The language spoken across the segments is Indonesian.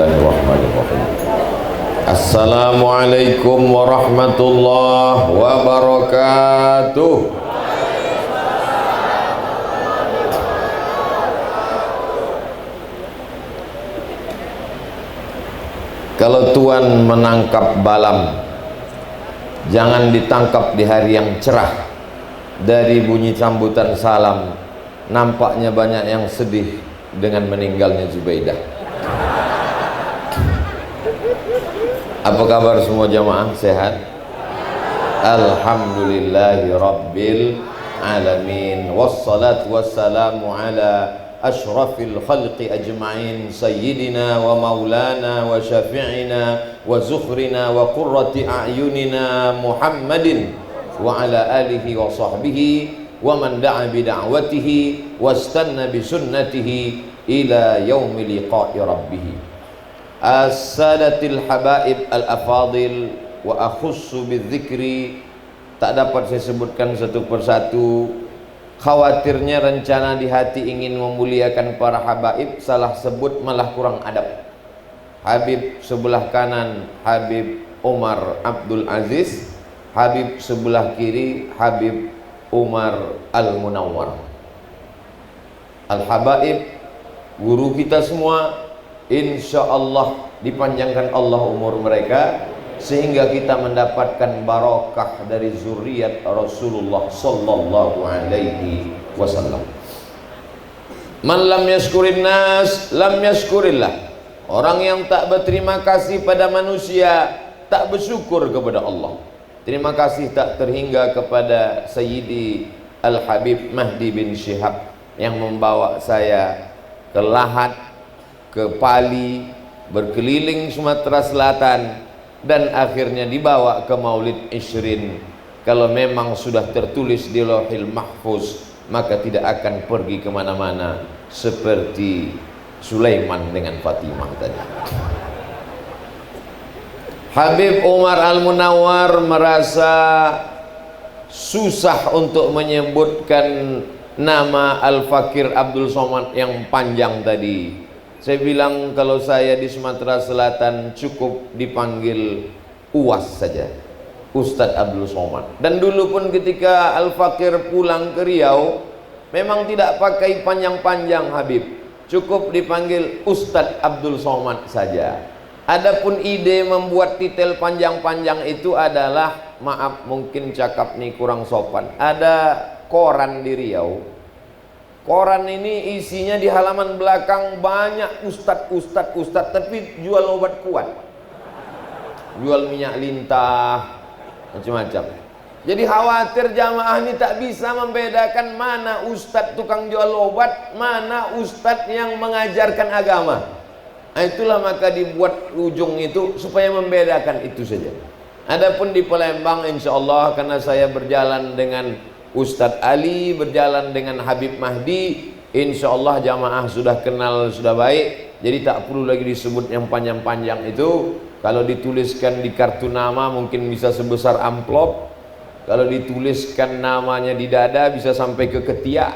Bismillahirrahmanirrahim. Assalamualaikum warahmatullahi wabarakatuh. Kalau Tuhan menangkap balam, jangan ditangkap di hari yang cerah. Dari bunyi sambutan salam, nampaknya banyak yang sedih dengan meninggalnya Zubaidah. Apa kabar semua jamaah? Sehat? Alhamdulillahi Rabbil Alamin. Wassalatu wassalamu ala ashrafil khalqi ajma'in, sayyidina wa maulana wa syafi'ina wa zukhrina wa qurrati a'yunina Muhammadin wa ala alihi wa sahbihi wa man da'a bi da'watihi wastanna bi sunnatihi ila yaumi liqa'i rabbih. As-sadatil habaib al-afadil wa akhussu bidzikri. Tak dapat saya sebutkan satu persatu. Khawatirnya rencana di hati ingin memuliakan para habaib, salah sebut malah kurang adab. Habib sebelah kanan Habib Umar Abdul Aziz, Habib sebelah kiri Habib Umar Al-Munawwar. Al-habaib, guru kita semua, insya Allah dipanjangkan Allah umur mereka sehingga kita mendapatkan barakah dari zuriat Rasulullah sallallahu alaihi wasallam. Man lam yashkurin nas lam yashkurillah. Orang yang tak berterima kasih pada manusia tak bersyukur kepada Allah. Terima kasih tak terhingga kepada Sayyidi Al-Habib Mahdi bin Syihab yang membawa saya ke Lahat, ke Pali, berkeliling Sumatera Selatan, dan akhirnya dibawa ke Maulid Ishrin. Kalau memang sudah tertulis di Lauhil Mahfuz, maka tidak akan pergi kemana-mana seperti Sulaiman dengan Fatimah tadi. Habib Umar Al-Munawwar merasa susah untuk menyebutkan nama Al-Fakir Abdul Somad yang panjang tadi. Saya bilang kalau saya di Sumatera Selatan cukup dipanggil UAS saja, Ustadz Abdul Somad. Dan dulu pun ketika Al-Fakir pulang ke Riau, memang tidak pakai panjang-panjang Habib, cukup dipanggil Ustadz Abdul Somad saja. Adapun ide membuat titel panjang-panjang itu adalah, maaf mungkin cakap nih kurang sopan, ada koran di Riau. Koran ini isinya di halaman belakang banyak ustadz, tapi jual obat kuat, jual minyak lintah, macam-macam. Jadi khawatir jamaah ini tak bisa membedakan mana ustadz tukang jual obat, mana ustadz yang mengajarkan agama. Nah, itulah maka dibuat ujung itu supaya membedakan itu saja. Adapun di Palembang insya Allah, karena saya berjalan dengan Ustadz Ali, berjalan dengan Habib Mahdi, insya Allah jamaah sudah kenal, sudah baik. Jadi tak perlu lagi disebut yang panjang-panjang itu. Kalau dituliskan di kartu nama mungkin bisa sebesar amplop. Kalau dituliskan namanya di dada bisa sampai ke ketiak.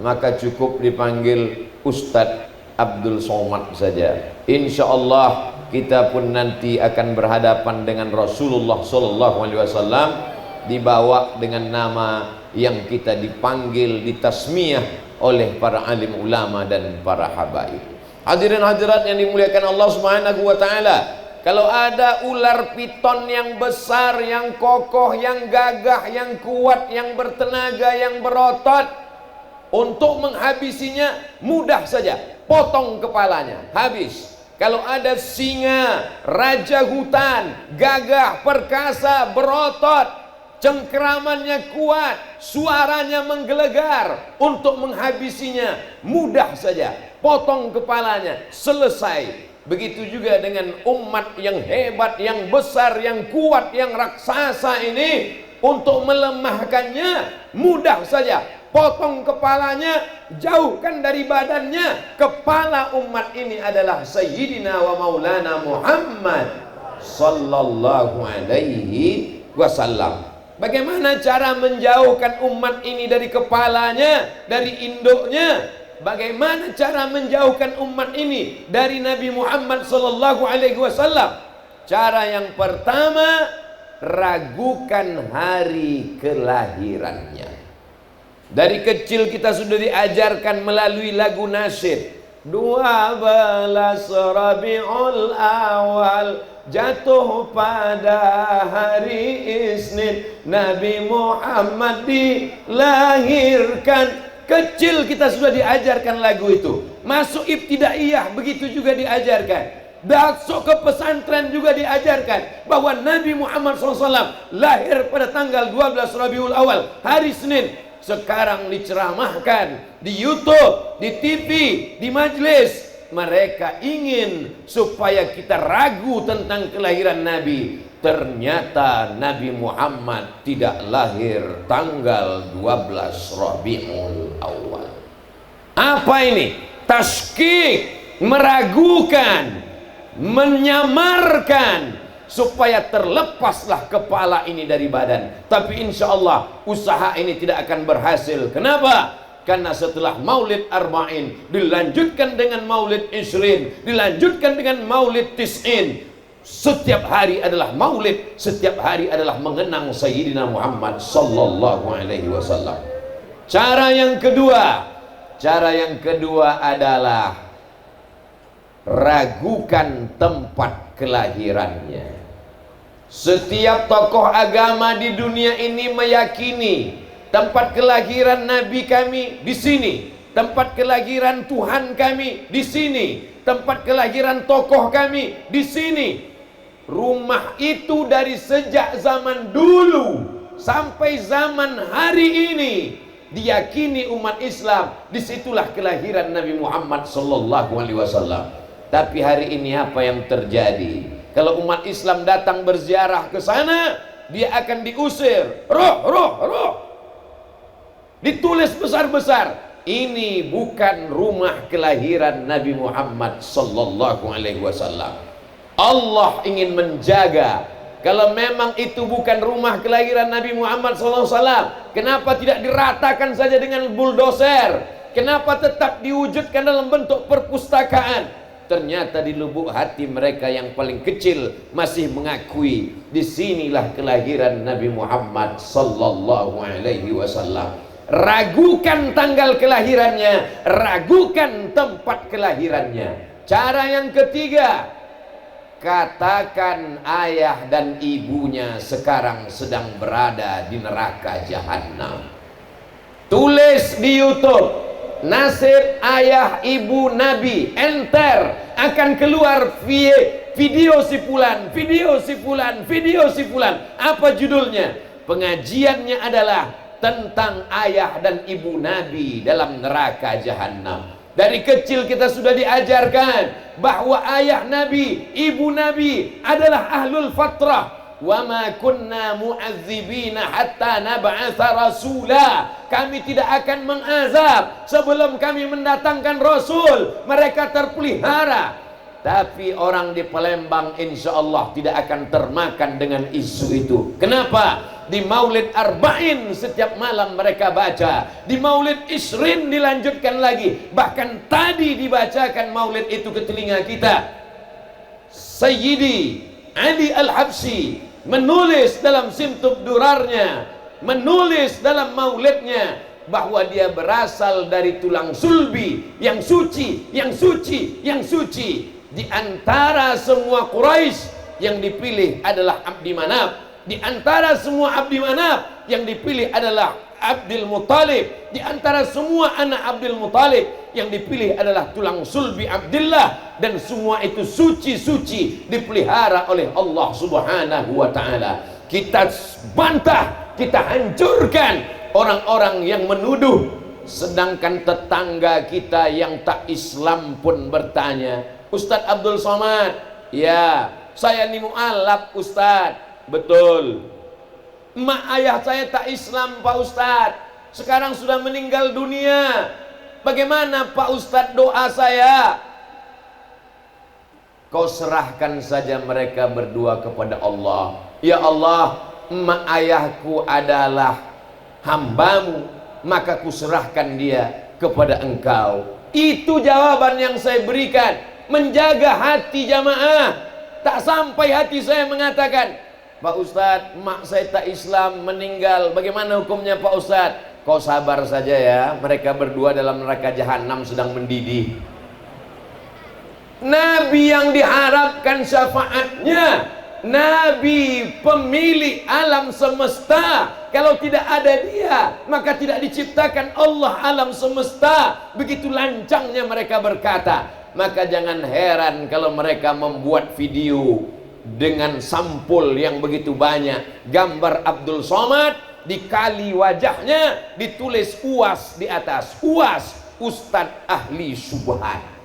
Maka cukup dipanggil Ustadz Abdul Somad saja. Insya Allah kita pun nanti akan berhadapan dengan Rasulullah Sallallahu Alaihi Wasallam, dibawa dengan nama yang kita dipanggil, ditasmiyah oleh para alim ulama dan para habaib. Hadirin hadirat yang dimuliakan Allah Subhanahu wa taala, kalau ada ular piton yang besar, yang kokoh, yang gagah, yang kuat, yang bertenaga, yang berotot, untuk menghabisinya mudah saja, potong kepalanya, habis. Kalau ada singa, raja hutan, gagah, perkasa, berotot, cengkeramannya kuat, suaranya menggelegar, untuk menghabisinya mudah saja, potong kepalanya, selesai. Begitu juga dengan umat yang hebat, yang besar, yang kuat, yang raksasa ini, untuk melemahkannya mudah saja, potong kepalanya, jauhkan dari badannya. Kepala umat ini adalah Sayyidina wa Maulana Muhammad sallallahu alaihi wasallam. Bagaimana cara menjauhkan umat ini dari kepalanya, dari induknya? bagaimana cara menjauhkan umat ini dari Nabi Muhammad sallallahu alaihi wasallam? Cara yang pertama, ragukan hari kelahirannya. Dari kecil kita sudah diajarkan melalui lagu nasyid, 12 Rabiul Awal jatuh pada hari Isnin, Nabi Muhammad dilahirkan. Kecil kita sudah diajarkan lagu itu. Masuk ibtidaiyah begitu juga diajarkan. Masuk ke pesantren juga diajarkan bahwa Nabi Muhammad SAW lahir pada tanggal 12 Rabiul Awal, hari Senin. Sekarang diceramahkan di YouTube, di TV, di majelis. Mereka ingin supaya kita ragu tentang kelahiran Nabi. Ternyata Nabi Muhammad tidak lahir tanggal 12 Rabiul Awal. Apa ini? Taskik, meragukan, menyamarkan, supaya terlepaslah kepala ini dari badan. Tapi insya Allah usaha ini tidak akan berhasil. Kenapa? Karena setelah Maulid Arba'in dilanjutkan dengan Maulid Isrin, dilanjutkan dengan Maulid Tis'in. Setiap hari adalah Maulid, setiap hari adalah mengenang Sayyidina Muhammad sallallahu alaihi wasallam. Cara yang kedua adalah ragukan tempat kelahirannya. Setiap tokoh agama di dunia ini meyakini tempat kelahiran Nabi kami di sini, tempat kelahiran Tuhan kami di sini, tempat kelahiran tokoh kami di sini. Rumah itu dari sejak zaman dulu sampai zaman hari ini diyakini umat Islam, disitulah kelahiran Nabi Muhammad sallallahu alaihi wasallam. Tapi hari ini apa yang terjadi? Kalau umat Islam datang berziarah ke sana, dia akan diusir. Roh. Ditulis besar-besar, ini bukan rumah kelahiran Nabi Muhammad sallallahu alaihi wasallam. Allah ingin menjaga. Kalau memang itu bukan rumah kelahiran Nabi Muhammad sallallahu alaihi wasallam, kenapa tidak diratakan saja dengan bulldozer? Kenapa tetap diwujudkan dalam bentuk perpustakaan? Ternyata di lubuk hati mereka yang paling kecil masih mengakui disinilah kelahiran Nabi Muhammad sallallahu alaihi wasallam. Ragukan tanggal kelahirannya, ragukan tempat kelahirannya. Cara yang ketiga, katakan ayah dan ibunya sekarang sedang berada di neraka jahanam. Tulis di YouTube, nasib ayah ibu Nabi, enter, akan keluar video si fulan, video si fulan, video si fulan. Apa judulnya? Pengajiannya adalah tentang ayah dan ibu Nabi dalam neraka jahanam. Dari kecil kita sudah diajarkan bahwa ayah Nabi, ibu Nabi adalah ahlul fatrah. Wa ma kunna mu'adzibina hatta nab'atha rasula. Kami tidak akan mengazab sebelum kami mendatangkan rasul. Mereka terpelihara. Tapi orang di Palembang insya Allah tidak akan termakan dengan isu itu. Kenapa? Di Maulid Arba'in setiap malam mereka baca. Di Maulid Isrin dilanjutkan lagi. Bahkan tadi dibacakan Maulid itu ke telinga kita. Sayyidi Ali Al-Habsyi menulis dalam Simtub Durarnya, menulis dalam maulidnya bahwa dia berasal dari tulang sulbi yang suci, yang suci, yang suci. Di antara semua Quraisy yang dipilih adalah Abdi Manaf. Di antara semua Abdi Manaf yang dipilih adalah Abdul Muthalib. Di antara semua anak Abdul Muthalib yang dipilih adalah tulang sulbi Abdullah. Dan semua itu suci-suci, dipelihara oleh Allah subhanahu wa ta'ala. Kita bantah, kita hancurkan orang-orang yang menuduh. Sedangkan tetangga kita yang tak Islam pun bertanya, Ustadz Abdul Somad, ya saya ini mu'alaf Ustadz. Betul. Emak ayah saya tak Islam Pak Ustadz, sekarang sudah meninggal dunia. Bagaimana Pak Ustadz doa saya? Kau serahkan saja mereka berdua kepada Allah. Ya Allah, emak ayahku adalah hambamu, maka ku serahkan dia kepada engkau. Itu jawaban yang saya berikan. Menjaga hati jamaah. Tak sampai hati saya mengatakan, Pak Ustadz, mak saya tak Islam, meninggal, bagaimana hukumnya Pak Ustadz? Kau sabar saja ya, mereka berdua dalam neraka jahanam sedang mendidih. Nabi yang diharapkan syafaatnya, Nabi pemilik alam semesta. Kalau tidak ada dia, maka tidak diciptakan Allah alam semesta. Begitu lancangnya mereka berkata. Maka jangan heran kalau mereka membuat video dengan sampul yang begitu banyak, gambar Abdul Somad, dikali wajahnya, ditulis UAS di atas, UAS, Ustadz Ahli Syubhat.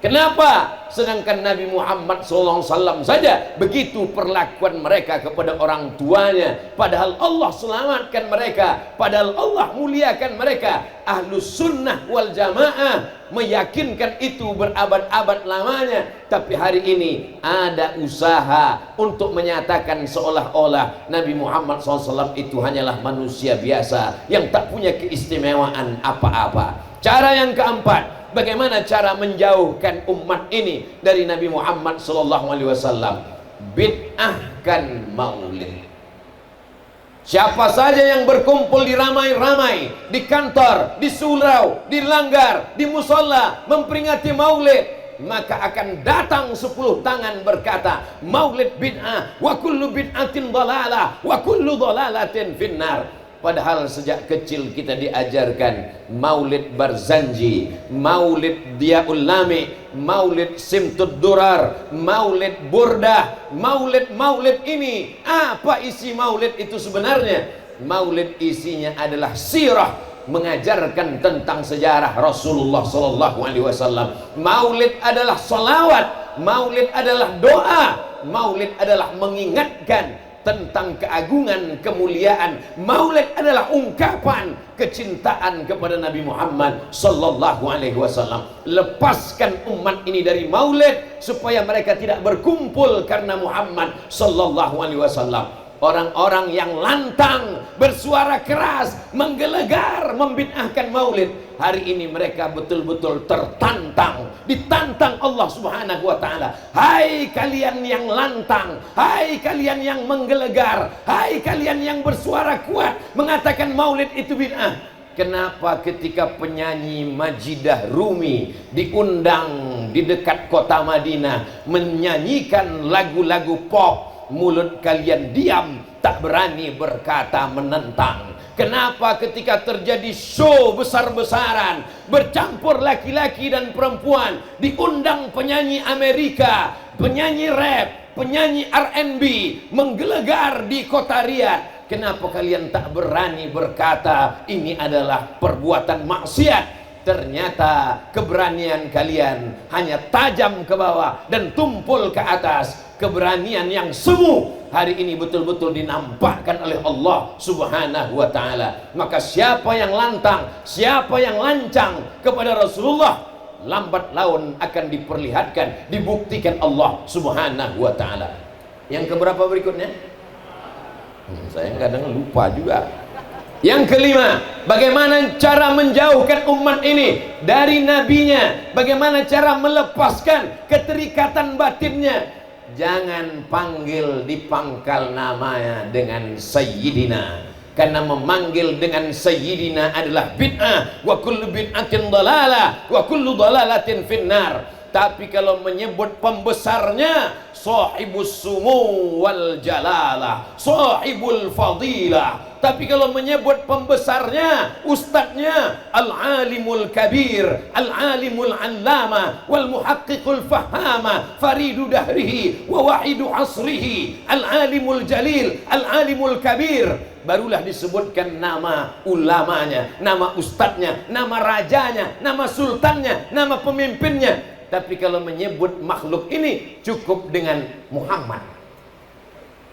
Kenapa? Sedangkan Nabi Muhammad SAW saja begitu perlakuan mereka kepada orang tuanya. Padahal Allah selamatkan mereka, padahal Allah muliakan mereka. Ahlus sunnah wal jamaah meyakinkan itu berabad-abad lamanya. Tapi hari ini ada usaha untuk menyatakan seolah-olah Nabi Muhammad SAW itu hanyalah manusia biasa yang tak punya keistimewaan apa-apa. Cara yang keempat, bagaimana cara menjauhkan umat ini dari Nabi Muhammad SAW? Bid'ahkan maulid. Siapa saja yang berkumpul di ramai-ramai, di kantor, di surau, di langgar, di musola, memperingati maulid, maka akan datang 10 tangan berkata, maulid bid'ah, wa kullu bid'atin dhalalah, wa kullu dhalalatin finnar. Padahal sejak kecil kita diajarkan maulid Barzanji, maulid Diyaul Lami, maulid Simtud Durar, maulid Burdah, maulid ini. Apa isi maulid itu sebenarnya? Maulid isinya adalah sirah, mengajarkan tentang sejarah Rasulullah SAW. Maulid adalah salawat, maulid adalah doa, maulid adalah mengingatkan tentang keagungan, kemuliaan. Maulid adalah ungkapan kecintaan kepada Nabi Muhammad SAW. Lepaskan umat ini dari maulid supaya mereka tidak berkumpul karena Muhammad SAW. Orang-orang yang lantang, bersuara keras, menggelegar, membid'ahkan maulid, hari ini mereka betul-betul tertantang, ditantang Allah Subhanahu wa ta'ala. Hai kalian yang lantang, hai kalian yang menggelegar, hai kalian yang bersuara kuat mengatakan maulid itu bid'ah. Kenapa ketika penyanyi Majidah Rumi diundang di dekat kota Madinah menyanyikan lagu-lagu pop, mulut kalian diam, tak berani berkata menentang? Kenapa ketika terjadi show besar-besaran, bercampur laki-laki dan perempuan, diundang penyanyi Amerika, penyanyi rap, penyanyi R&B, menggelegar di kota Riyadh, kenapa kalian tak berani berkata ini adalah perbuatan maksiat? Ternyata keberanian kalian hanya tajam ke bawah dan tumpul ke atas. Keberanian yang semu hari ini betul-betul dinampakkan oleh Allah Subhanahu wa ta'ala. Maka siapa yang lantang, siapa yang lancang kepada Rasulullah, lambat laun akan diperlihatkan, dibuktikan Allah Subhanahu wa ta'ala. Yang keberapa berikutnya? Saya kadang lupa juga. Yang kelima, bagaimana cara menjauhkan umat ini dari nabinya, bagaimana cara melepaskan keterikatan batinnya. Jangan panggil di pangkal namanya dengan Sayyidina, karena memanggil dengan Sayyidina adalah bid'ah. Wa kullu bid'atin dhalalah wa kullu dhalalatin finnar. Tapi kalau menyebut pembesarnya, sahibus sumu wal jalalah, sahibul fadilah. Tapi kalau menyebut pembesarnya, ustadznya, al-alimul kabir, al-alimul allama, wal muhaqqiqul fahama, faridu dahrihi, wa wahidu asrihi, al-alimul jalil, al-alimul kabir, barulah disebutkan nama ulamanya, nama ustadznya, nama rajanya, nama sultannya, nama pemimpinnya. Tapi kalau menyebut makhluk ini cukup dengan Muhammad,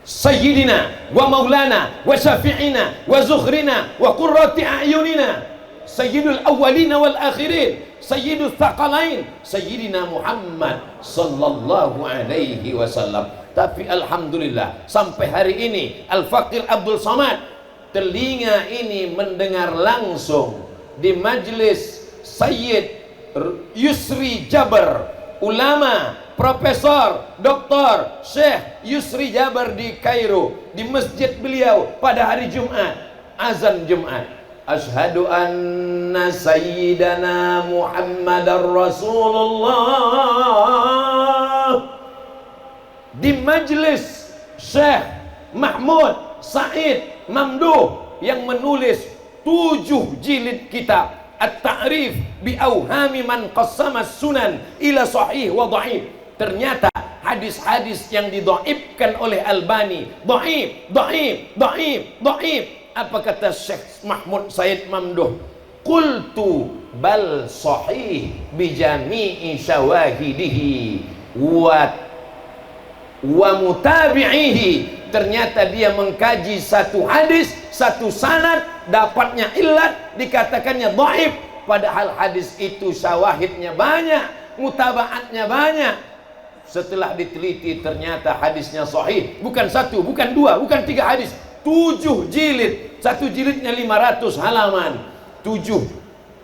Sayyidina wa maulana wa syafi'ina wa zukhrina wa qurrati a'yunina, Sayyidul awwalina wal akhirin, Sayyidul thaqalain, Sayyidina Muhammad sallallahu alaihi wasallam. Tapi alhamdulillah sampai hari ini Al-Faqir Abdul Somad, telinga ini mendengar langsung di majlis Sayyid Yusri Jaber, ulama, profesor, doktor, Syekh Yusri Jaber di Kairo, di masjid beliau pada hari Jumat, azan Jumat, asyhadu anna sayyidana Muhammadar Rasulullah. Di majlis Syekh Mahmud Said Mamduh yang menulis 7 jilid kitab At-Ta'rif bi Auhami man qassama sunan ila sahih wa dhaif. Ternyata hadis-hadis yang didhaifkan oleh Albani, dhaif, dhaif, dhaif, dhaif. Apa kata Syekh Mahmud Said Mamduh? Qultu bal sahih bi jami'i syawahidihi wa mutabi'ihi. Ternyata dia mengkaji satu hadis, satu sanad, dapatnya illat, dikatakannya dhaif, padahal hadis itu syawahidnya banyak, mutabaatnya banyak. Setelah diteliti ternyata hadisnya sahih, bukan 1, bukan 2, bukan 3 hadis, 7 jilid. Satu jilidnya 500 halaman, 7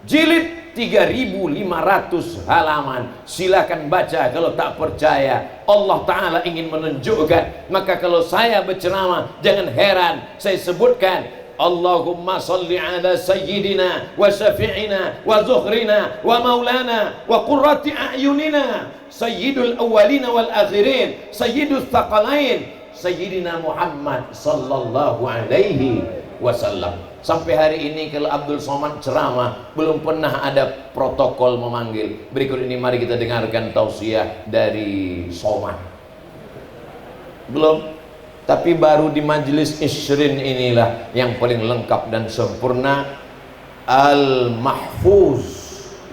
jilid 3.500 halaman. Silakan baca kalau tak percaya. Allah Ta'ala ingin menunjukkan. Maka kalau saya berceramah, jangan heran saya sebutkan Allahumma salli ala sayyidina wa syafi'ina wa zuhrina wa maulana wa qurrati a'yunina sayyidul awwalina wal akhirin sayyidul thaqalain sayyidina Muhammad sallallahu alaihi wasallam. Sampai hari ini kalau Abdul Somad ceramah belum pernah ada protokol memanggil. Berikut ini mari kita dengarkan tausiah dari Somad. Belum, tapi baru di majelis Isrin inilah yang paling lengkap dan sempurna, Al-Mahfuz,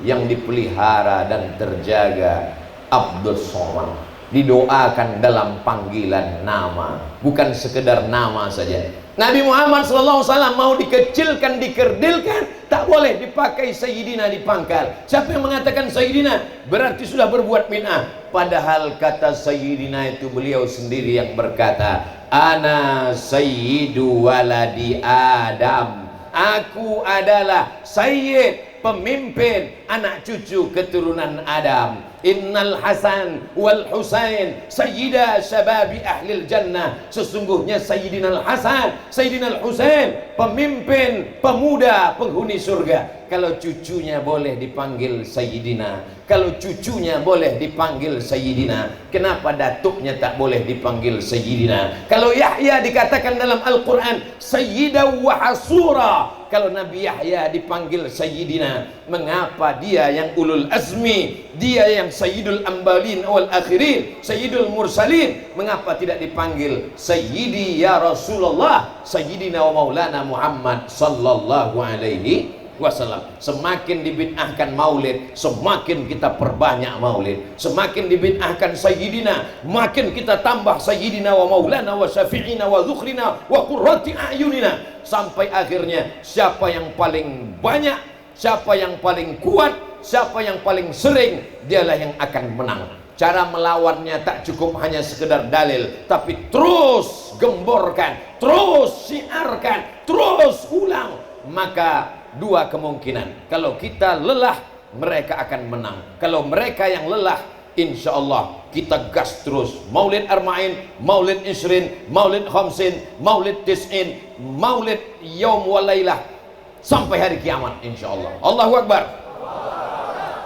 yang dipelihara dan terjaga Abdul Somad. Didoakan dalam panggilan nama, bukan sekedar nama saja. Nabi Muhammad SAW mau dikecilkan, dikerdilkan, tak boleh dipakai Sayyidina di pangkal. Siapa yang mengatakan Sayyidina berarti sudah berbuat bid'ah. Padahal kata Sayyidina itu beliau sendiri yang berkata, Ana Sayyidu waladi Adam. Aku adalah Sayyid, pemimpin anak cucu keturunan Adam. Innal Hasan wal Husain sayyida syababi ahlil jannah. Sesungguhnya Sayyidina Hasan, Sayyidina Husain, pemimpin pemuda penghuni surga. Kalau cucunya boleh dipanggil Sayyidina, kalau cucunya boleh dipanggil Sayyidina, kenapa datuknya tak boleh dipanggil Sayyidina? Kalau Yahya dikatakan dalam Al-Quran Sayyidah wa Hasura, kalau Nabi Yahya dipanggil Sayyidina, mengapa dia yang ulul azmi, dia yang Sayyidul Ambalin wal Akhirin, Sayyidul Mursalin, mengapa tidak dipanggil Sayyidi ya Rasulullah, Sayyidina wa Maulana Muhammad sallallahu alaihi wasallam? Semakin dibid'ahkan maulid, semakin kita perbanyak maulid. Semakin dibid'ahkan Sayyidina, makin kita tambah Sayyidina wa Maulana wa Syafi'ina wa Zukhrina wa Qurrati a'yunina. Sampai akhirnya siapa yang paling banyak, siapa yang paling kuat, siapa yang paling sering, dialah yang akan menang. Cara melawannya tak cukup hanya sekedar dalil, tapi terus gemborkan, terus syiarkan, terus ulang. Maka dua kemungkinan, kalau kita lelah mereka akan menang, kalau mereka yang lelah insya Allah kita gas terus. Maulid Arma'in, Maulid Isrin, Maulid Khamsin, Maulid Tis'in, Maulid Yaum Walailah sampai hari kiamat insya Allah. Allahu Akbar.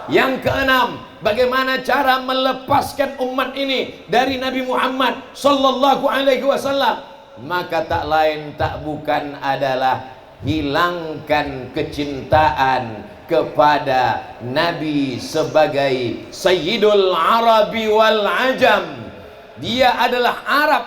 Yang keenam, bagaimana cara melepaskan umat ini dari Nabi Muhammad sallallahu alaihi wasallam? Maka tak lain tak bukan adalah hilangkan kecintaan kepada Nabi sebagai Sayyidul Arabi wal Ajam. Dia adalah Arab,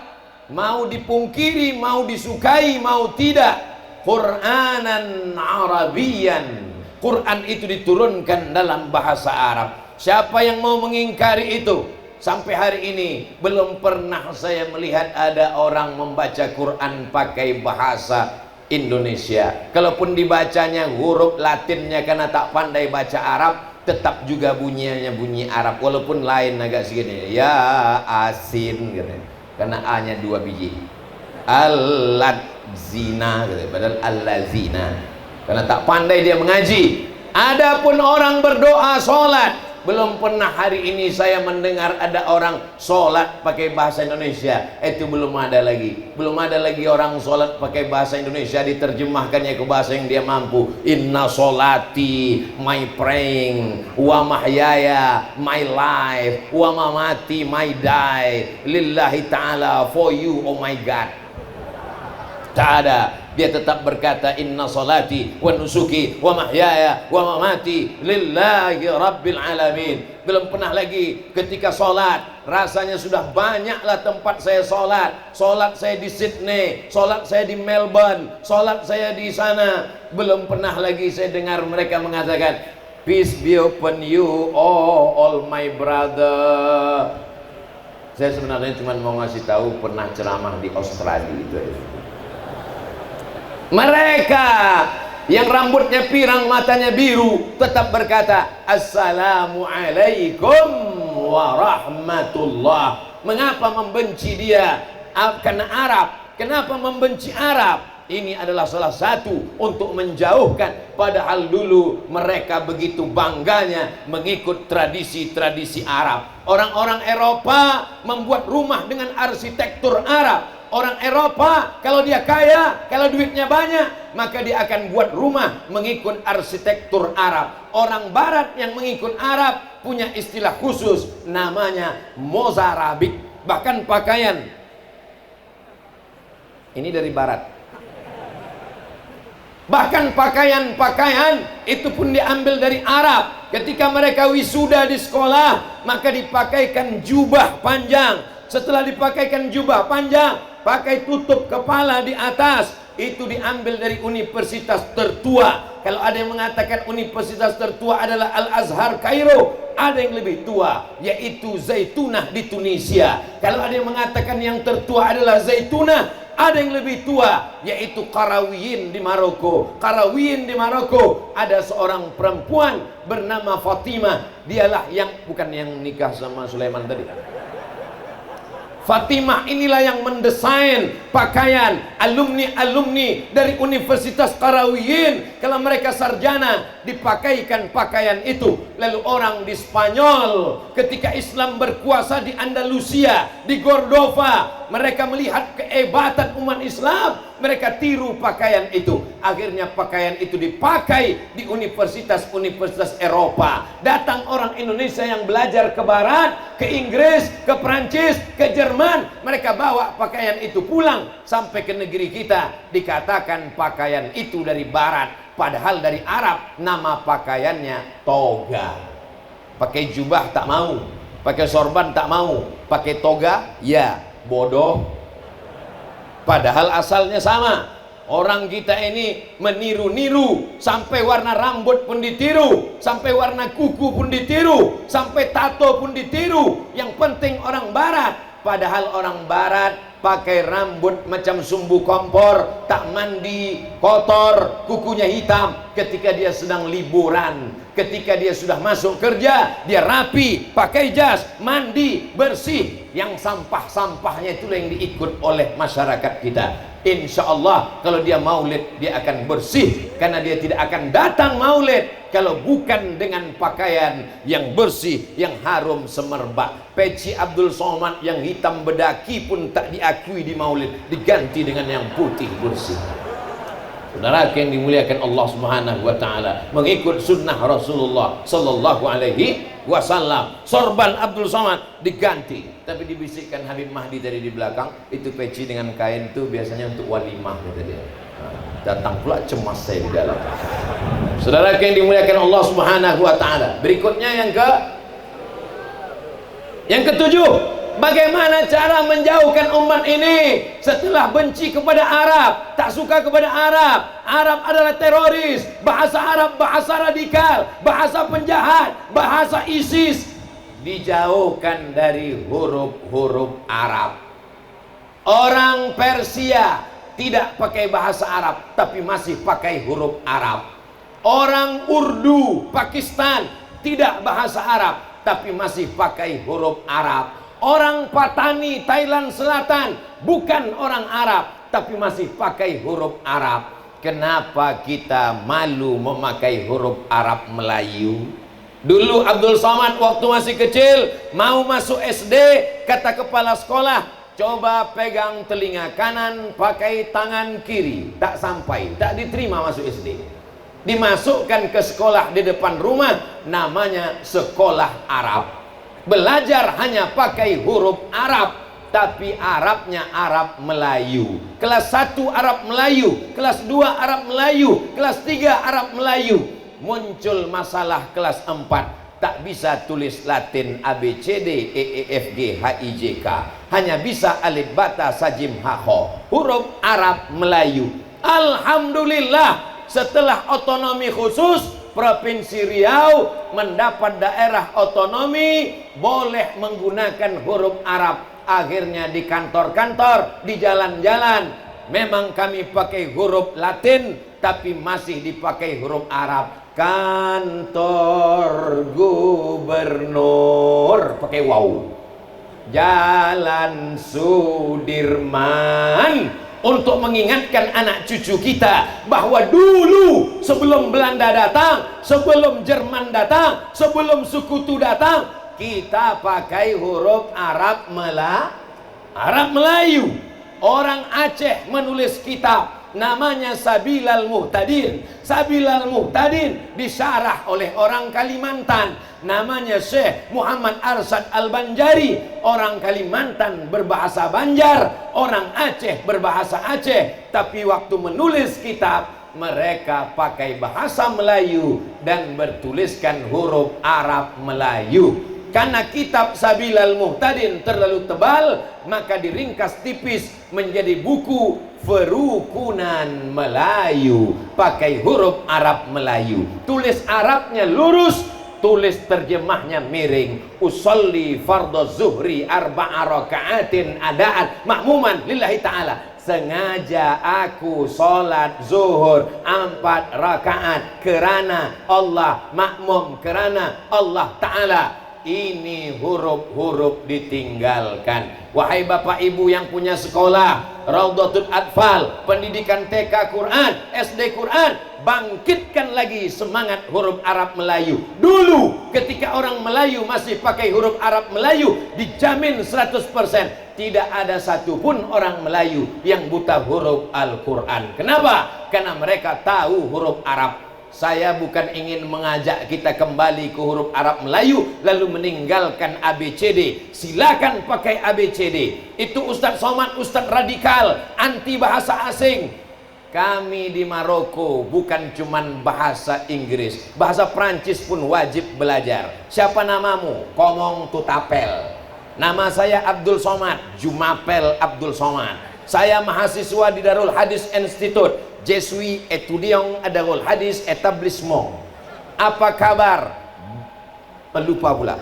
mau dipungkiri, mau disukai, mau tidak. Qur'anan Arabiyan, Quran itu diturunkan dalam bahasa Arab. Siapa yang mau mengingkari itu? Sampai hari ini belum pernah saya melihat ada orang membaca Quran pakai bahasa Indonesia. Kalaupun dibacanya huruf Latinnya karena tak pandai baca Arab, tetap juga bunyinya bunyi Arab, walaupun lain agak segini, ya asin gitu. Karena A-nya 2 biji. Al-ladzina gitu. Padahal al-ladzina. Karena tak pandai dia mengaji. Adapun orang berdoa sholat, belum pernah hari ini saya mendengar ada orang sholat pakai bahasa Indonesia. Itu belum ada lagi. Belum ada lagi orang sholat pakai bahasa Indonesia diterjemahkannya ke bahasa yang dia mampu. Inna sholati, my praying, wa mahyaya, my life, wa mamati, my die, lillahi ta'ala, for you, oh my God. Tak ada. Dia tetap berkata inna salati wa nusuki wa mahyaya wa mamati lillahi rabbil alamin. Belum pernah lagi ketika sholat, rasanya sudah banyaklah tempat saya sholat. Sholat saya di Sydney, sholat saya di Melbourne, sholat saya di sana. Belum pernah lagi saya dengar mereka mengatakan peace be upon you, oh all my brother. Saya sebenarnya cuma mau ngasih tahu pernah ceramah di Australia itu aja. Mereka yang rambutnya pirang, matanya biru, tetap berkata Assalamualaikum warahmatullah. Mengapa membenci dia? Karena Arab. Kenapa membenci Arab? Ini adalah salah satu untuk menjauhkan. Padahal dulu mereka begitu bangganya mengikut tradisi-tradisi Arab. Orang-orang Eropa membuat rumah dengan arsitektur Arab. Orang Eropa kalau dia kaya, kalau duitnya banyak, maka dia akan buat rumah mengikut arsitektur Arab. Orang Barat yang mengikut Arab punya istilah khusus namanya mozarabik. Bahkan pakaian ini dari Barat. Bahkan pakaian-pakaian itu pun diambil dari Arab. Ketika mereka wisuda di sekolah, maka dipakaikan jubah panjang. Setelah dipakaikan jubah panjang, pakai tutup kepala di atas. Itu diambil dari universitas tertua. Kalau ada yang mengatakan universitas tertua adalah Al-Azhar Kairo, ada yang lebih tua, yaitu Zaitunah di Tunisia. Kalau ada yang mengatakan yang tertua adalah Zaitunah, ada yang lebih tua, yaitu Qarawiyyin di Maroko. Qarawiyyin di Maroko ada seorang perempuan bernama Fatimah. Dialah yang bukan yang nikah sama Sulaiman tadi. Fatimah inilah yang mendesain pakaian alumni-alumni dari Universitas Qarawiyyin. Kalau mereka sarjana, dipakaikan pakaian itu. Lalu orang di Spanyol, ketika Islam berkuasa di Andalusia, di Cordova, mereka melihat kehebatan umat Islam, mereka tiru pakaian itu. Akhirnya pakaian itu dipakai di universitas-universitas Eropa. Datang orang Indonesia yang belajar ke Barat, ke Inggris, ke Perancis, ke Jerman, mereka bawa pakaian itu pulang sampai ke negeri kita. Dikatakan pakaian itu dari Barat, padahal dari Arab. Nama pakaiannya toga. Pakai jubah tak mau, pakai sorban tak mau, pakai toga ya bodoh. Padahal asalnya sama. Orang kita ini meniru-niru, sampai warna rambut pun ditiru, sampai warna kuku pun ditiru, sampai tato pun ditiru. Yang penting orang Barat. Padahal orang Barat pakai rambut macam sumbu kompor, tak mandi, kotor, kukunya hitam. Ketika dia sedang liburan, ketika dia sudah masuk kerja, dia rapi, pakai jas, mandi, bersih. Yang sampah-sampahnya itulah yang diikut oleh masyarakat kita. Insya Allah kalau dia maulid, dia akan bersih, karena dia tidak akan datang maulid kalau bukan dengan pakaian yang bersih, yang harum semerbak. Peci Abdul Somad yang hitam bedaki pun tak diakui di maulid, diganti dengan yang putih bersih. Saudara yang dimuliakan Allah Subhanahu wa taala, mengikut sunnah Rasulullah sallallahu alaihi wasallam, sorban Abdul Somad diganti. Tapi dibisikkan Habib Mahdi tadi di belakang, itu peci dengan kain itu biasanya untuk walimah, kata dia. Datang pula cemas saya di dalam. Saudara yang dimuliakan Allah Subhanahu wa taala, berikutnya yang ketujuh, bagaimana cara menjauhkan umat ini setelah benci kepada Arab, tak suka kepada Arab. Arab adalah teroris, bahasa Arab bahasa radikal, bahasa penjahat, bahasa ISIS. Dijauhkan dari huruf-huruf Arab. Orang Persia tidak pakai bahasa Arab, tapi masih pakai huruf Arab. Orang Urdu Pakistan tidak bahasa Arab, tapi masih pakai huruf Arab. Orang Patani Thailand Selatan bukan orang Arab, tapi masih pakai huruf Arab. Kenapa kita malu memakai huruf Arab Melayu? Dulu Abdul Somad waktu masih kecil mau masuk SD, kata kepala sekolah, coba pegang telinga kanan pakai tangan kiri. Tak sampai, tak diterima masuk SD. Dimasukkan ke sekolah di depan rumah, namanya sekolah Arab. Belajar hanya pakai huruf Arab, tapi Arabnya Arab Melayu. Kelas 1 Arab Melayu, kelas 2 Arab Melayu, kelas 3 Arab Melayu. Muncul masalah kelas 4, tak bisa tulis Latin ABCD EEFG HIJK, hanya bisa alif bata sajim hakho, huruf Arab Melayu. Alhamdulillah, setelah otonomi khusus, Provinsi Riau mendapat daerah otonomi, boleh menggunakan huruf Arab. Akhirnya di kantor-kantor, di jalan-jalan, memang kami pakai huruf Latin, tapi masih dipakai huruf Arab. Kantor gubernur pakai waw, Jalan Sudirman, untuk mengingatkan anak cucu kita bahwa dulu sebelum Belanda datang, sebelum Jerman datang, sebelum Sekutu datang, kita pakai huruf Arab Melayu. Orang Aceh menulis kitab namanya Sabilal Muhtadin. Sabilal Muhtadin disyarah oleh orang Kalimantan, namanya Syekh Muhammad Arsad Al-Banjari. Orang Kalimantan berbahasa Banjar, orang Aceh berbahasa Aceh, tapi waktu menulis kitab mereka pakai bahasa Melayu dan bertuliskan huruf Arab Melayu. Karena kitab Sabilal Muhtadin terlalu tebal, maka diringkas tipis menjadi buku Verukunan Melayu, pakai huruf Arab Melayu. Tulis Arabnya lurus, tulis terjemahnya miring. Usolli fardhu zuhri arba'a raka'atin adaan ma'muman lillahi ta'ala. Sengaja aku sholat zuhur 4 rakaat kerana Allah, makmum kerana Allah Ta'ala. Ini huruf-huruf ditinggalkan. Wahai bapak ibu yang punya sekolah Raudhatul Atfal, pendidikan TK Quran, SD Quran, bangkitkan lagi semangat huruf Arab Melayu. Dulu ketika orang Melayu masih pakai huruf Arab Melayu, dijamin 100% tidak ada satupun orang Melayu yang buta huruf Al-Quran. Kenapa? Karena mereka tahu huruf Arab. Saya bukan ingin mengajak kita kembali ke huruf Arab Melayu lalu meninggalkan ABCD. Silakan pakai ABCD. Itu Ustadz Somad, Ustadz radikal, anti bahasa asing. Kami di Maroko bukan cuman bahasa Inggris, bahasa Prancis pun wajib belajar. Siapa namamu? Komong Tutapel. Nama saya Abdul Somad, Jumapel Abdul Somad. Saya mahasiswa di Darul Hadis Institute. Je suis étudiant à Darul Hadis Établissement. Apa kabar? Lupa pula.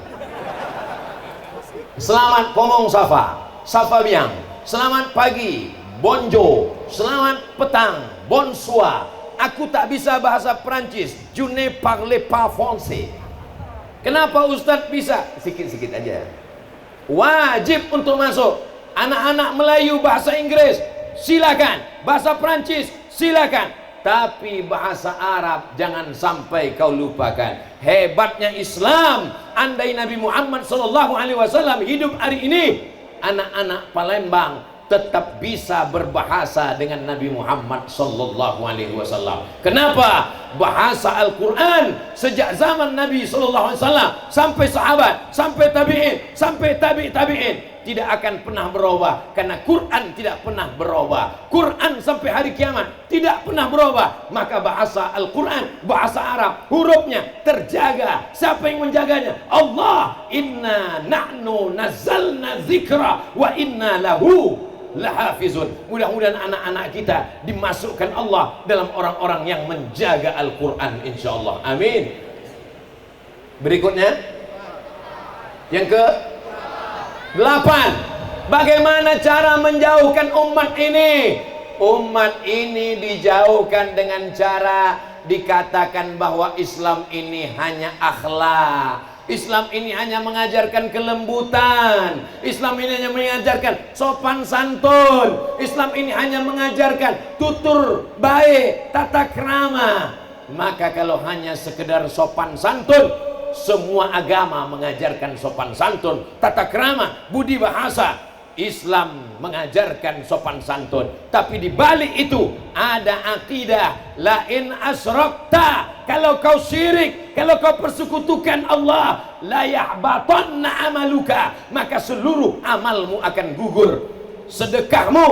Selamat Komong Safa, Safa Biang. Selamat pagi, Bonjour. Selamat petang, Bonsoir. Aku tak bisa bahasa Prancis. Je ne parle pas français. Kenapa Ustadz bisa? Sikit-sikit aja. Wajib untuk masuk. Anak-anak Melayu bahasa Inggris, silakan. Bahasa Prancis, silakan. Tapi bahasa Arab jangan sampai kau lupakan. Hebatnya Islam. Andai Nabi Muhammad SAW hidup hari ini, anak-anak Palembang tetap bisa berbahasa dengan Nabi Muhammad SAW. Kenapa? Bahasa Al-Quran sejak zaman Nabi SAW sampai sahabat, sampai tabi'in, sampai tabi'in tidak akan pernah berubah, karena Quran tidak pernah berubah. Quran sampai hari kiamat tidak pernah berubah. Maka bahasa Al-Quran, bahasa Arab, hurufnya terjaga. Siapa yang menjaganya? Allah. Inna nahnu nazzalna dzikra wa inna lahu lahafizun. Mudah-mudahan anak-anak kita dimasukkan Allah dalam orang-orang yang menjaga Al-Quran, insyaallah. Amin. Berikutnya yang ke 8. Bagaimana cara menjauhkan umat ini? Umat ini dijauhkan dengan cara dikatakan bahwa Islam ini hanya akhlak, Islam ini hanya mengajarkan kelembutan. Islam ini hanya mengajarkan sopan santun. Islam ini hanya mengajarkan tutur baik, tata krama. Maka kalau hanya sekedar sopan santun, semua agama mengajarkan sopan santun, tata krama, budi bahasa. Islam mengajarkan sopan santun, tapi di balik itu ada akidah la in asrakta, kalau kau syirik, kalau kau persekutukan Allah, la yahbatanna amaluka, maka seluruh amalmu akan gugur. Sedekahmu,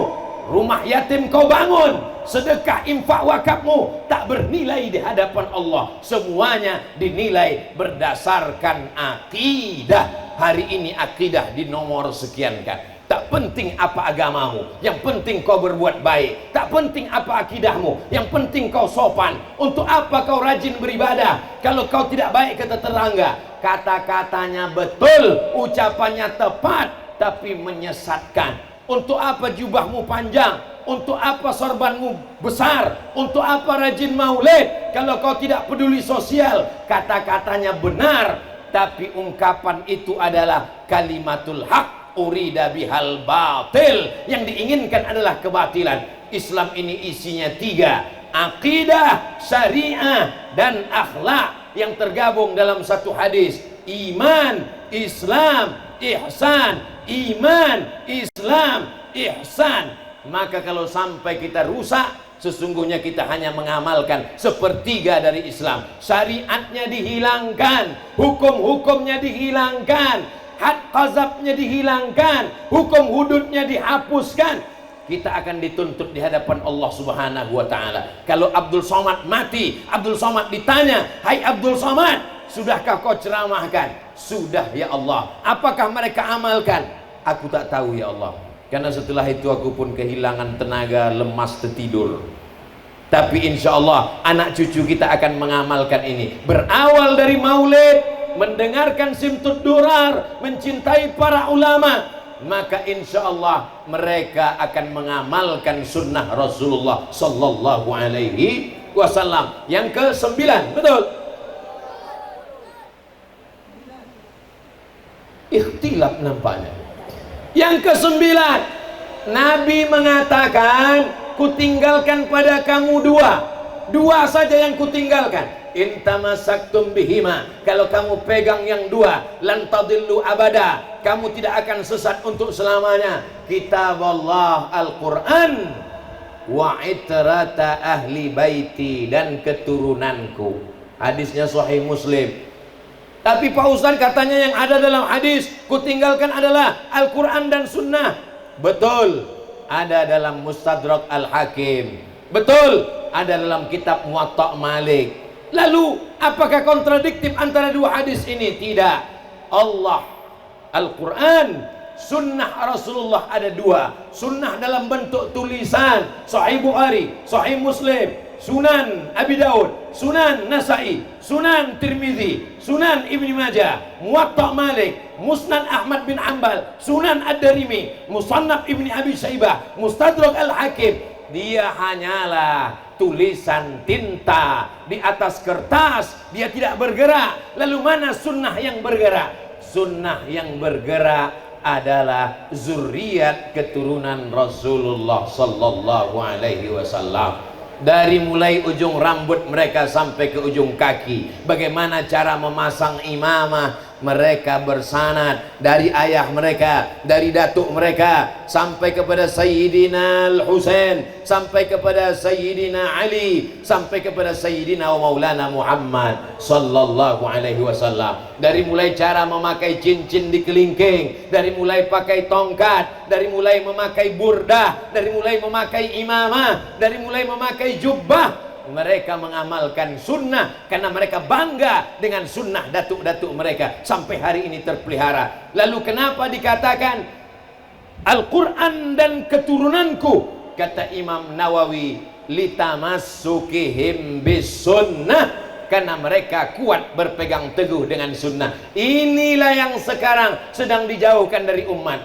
rumah yatim kau bangun, sedekah infak wakafmu tak bernilai di hadapan Allah. Semuanya dinilai berdasarkan akidah. Hari ini akidah di nomor sekian kan. Tak penting apa agamamu, yang penting kau berbuat baik. Tak penting apa akidahmu, yang penting kau sopan. Untuk apa kau rajin beribadah kalau kau tidak baik ke tetangga? Kata-katanya betul, ucapannya tepat, tapi menyesatkan. Untuk apa jubahmu panjang? Untuk apa sorbanmu besar? Untuk apa rajin maulid kalau kau tidak peduli sosial? Kata-katanya benar, tapi ungkapan itu adalah kalimatul haq urida bihal batil, yang diinginkan adalah kebatilan. Islam ini isinya tiga: akidah, syariah, dan akhlak yang tergabung dalam satu hadis. Iman, Islam, ihsan. Iman, Islam, ihsan. Maka kalau sampai kita rusak, sesungguhnya kita hanya mengamalkan sepertiga dari Islam. Syariatnya dihilangkan, hukum-hukumnya dihilangkan, had qazabnya dihilangkan, hukum hududnya dihapuskan. Kita akan dituntut di hadapan Allah Subhanahu wa ta'ala. Kalau Abdul Somad mati, Abdul Somad ditanya, hai Abdul Somad, sudahkah kau ceramahkan? Sudah ya Allah. Apakah mereka amalkan? Aku tak tahu ya Allah, karena setelah itu aku pun kehilangan tenaga, lemas, tertidur. Tapi insya Allah anak cucu kita akan mengamalkan ini. Berawal dari maulid, mendengarkan simtud durar, mencintai para ulama, maka insya Allah mereka akan mengamalkan sunnah Rasulullah Sallallahu Alaihi Wasallam. Yang ke-9, betul? Ikhtilaf nampaknya. Yang ke-9, Nabi mengatakan, kutinggalkan pada kamu dua saja yang kutinggalkan. Intamasaktum bihima, kalau kamu pegang yang dua, lan tadillu abada, kamu tidak akan sesat untuk selamanya. Kitab Allah Al-Quran, wa itrata ahli baiti, dan keturunanku. Hadisnya Sahih Muslim. Tapi Pak Ustaz katanya yang ada dalam hadis kutinggalkan adalah Al-Quran dan Sunnah. Betul, ada dalam Mustadrak Al-Hakim. Betul, ada dalam kitab Muwatta Malik. Lalu apakah kontradiktif antara dua hadis ini? Tidak. Allah, Al-Quran, Sunnah Rasulullah ada dua. Sunnah dalam bentuk tulisan, Sahih Bukhari, Sahih Muslim, Sunan Abi Daud, Sunan Nasai, Sunan Tirmizi, Sunan Ibni Majah, Muwatta Malik, Musnad Ahmad bin Hanbal, Sunan Ad-Darimi, Musannaf Ibni Abi Syaibah, Mustadrak Al-Hakim. Dia hanyalah tulisan tinta di atas kertas, dia tidak bergerak. Lalu mana sunnah yang bergerak? Sunnah yang bergerak adalah zuriat keturunan Rasulullah Sallallahu Alaihi Wasallam. Dari mulai ujung rambut mereka sampai ke ujung kaki, bagaimana cara memasang imamah, mereka bersanad dari ayah mereka, dari datuk mereka, sampai kepada Sayyidina Al-Husain, sampai kepada Sayyidina Ali, sampai kepada Sayyidina wa Maulana Muhammad Sallallahu Alaihi Wasallam. Dari mulai cara memakai cincin di kelingking, dari mulai pakai tongkat, dari mulai memakai burdah, dari mulai memakai imamah, dari mulai memakai jubbah, mereka mengamalkan sunnah karena mereka bangga dengan sunnah datuk-datuk mereka, sampai hari ini terpelihara. Lalu kenapa dikatakan Al-Quran dan keturunanku? Kata Imam Nawawi, litamassukihim bis sunnah, karena mereka kuat berpegang teguh dengan sunnah. Inilah yang sekarang sedang dijauhkan dari umat.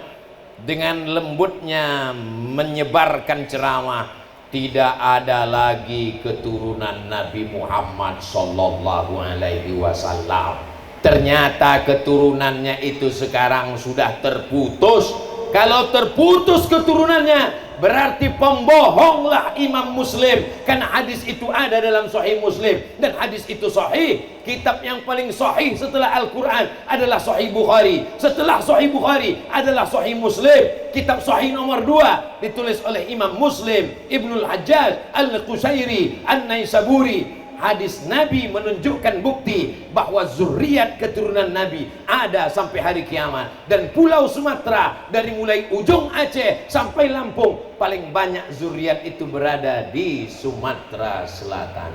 Dengan lembutnya menyebarkan ceramah, tidak ada lagi keturunan Nabi Muhammad Sallallahu Alaihi Wasallam. Ternyata keturunannya itu sekarang sudah terputus. Kalau terputus keturunannya, berarti pembohonglah Imam Muslim. Karena hadis itu ada dalam Sahih Muslim, dan hadis itu sahih. Kitab yang paling sahih setelah Al-Quran adalah Sahih Bukhari. Setelah Sahih Bukhari adalah Sahih Muslim. Kitab sahih nomor 2 ditulis oleh Imam Muslim Ibnul Hajjaj Al-Qusairi An-Naisaburi. Hadis Nabi menunjukkan bukti bahwa zuriat keturunan Nabi ada sampai hari kiamat. Dan pulau Sumatera, dari mulai ujung Aceh sampai Lampung, paling banyak zuriat itu berada di Sumatera Selatan.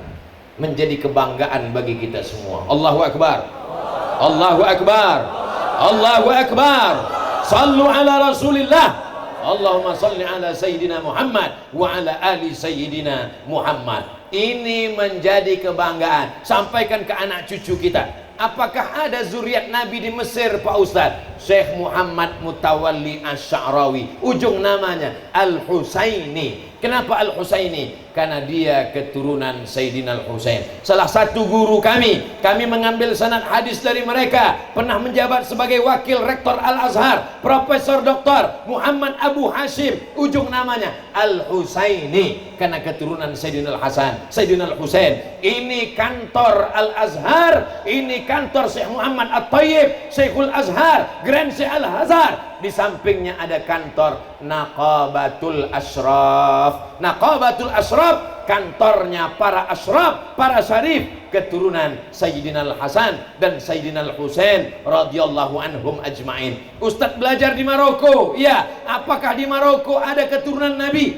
Menjadi kebanggaan bagi kita semua. Allahu Akbar, Allahu Akbar, Allahu Akbar. Sallu ala Rasulillah. Allahumma salli ala Sayyidina Muhammad wa ala ali Sayyidina Muhammad. Ini menjadi kebanggaan. Sampaikan ke anak cucu kita. Apakah ada zuriat Nabi di Mesir, Pak Ustadz? Syekh Muhammad Mutawalli Asy-Sya'rawi, ujung namanya Al-Husaini. Kenapa Al-Husaini? Karena dia keturunan Sayyidina Al-Husain. Salah satu guru kami mengambil sanad hadis dari mereka. Pernah menjabat sebagai wakil rektor Al-Azhar, Profesor Dr. Muhammad Abu Hashim, ujung namanya Al-Husaini, karena keturunan Sayyidina Al-Hasan, Sayyidina Al-Husain. Ini kantor Al-Azhar, ini kantor Syekh Muhammad At-Tayyib, Syekhul Azhar, Grand Syekh Al-Azhar. Di sampingnya ada kantor Naqabatul Ashraf. Naqabatul Ashraf, kantornya para ashraf, para syarif, keturunan Sayyidina Al-Hasan dan Sayyidina Al-Husain radhiyallahu anhum ajma'in. Ustadz belajar di Maroko. Ya, apakah di Maroko ada keturunan Nabi?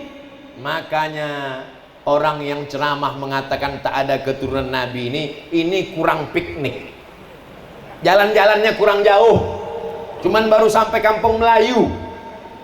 Makanya orang yang ceramah mengatakan tak ada keturunan Nabi ini kurang piknik. Jalan-jalannya kurang jauh. Cuman baru sampai kampung Melayu.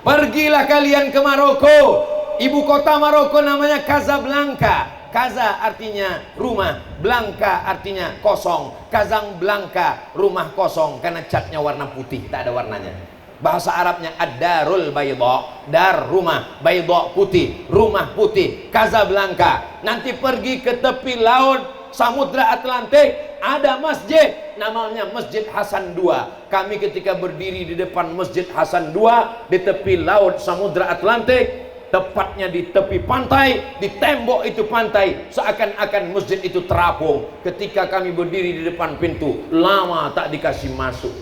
Pergilah kalian ke Maroko. Ibu kota Maroko namanya Casablanca. Kaza artinya rumah, Blanca artinya kosong. Casablanca, rumah kosong, karena catnya warna putih, tak ada warnanya. Bahasa Arabnya ad-darul bayda, dar rumah, bayda putih, rumah putih, Casablanca. Nanti pergi ke tepi laut Samudra Atlantik, ada masjid namanya Masjid Hasan II. Kami ketika berdiri di depan Masjid Hasan II di tepi laut Samudra Atlantik, tepatnya di tepi pantai, di tembok itu pantai, seakan-akan masjid itu terapung. Ketika kami berdiri di depan pintu, lama tak dikasih masuk.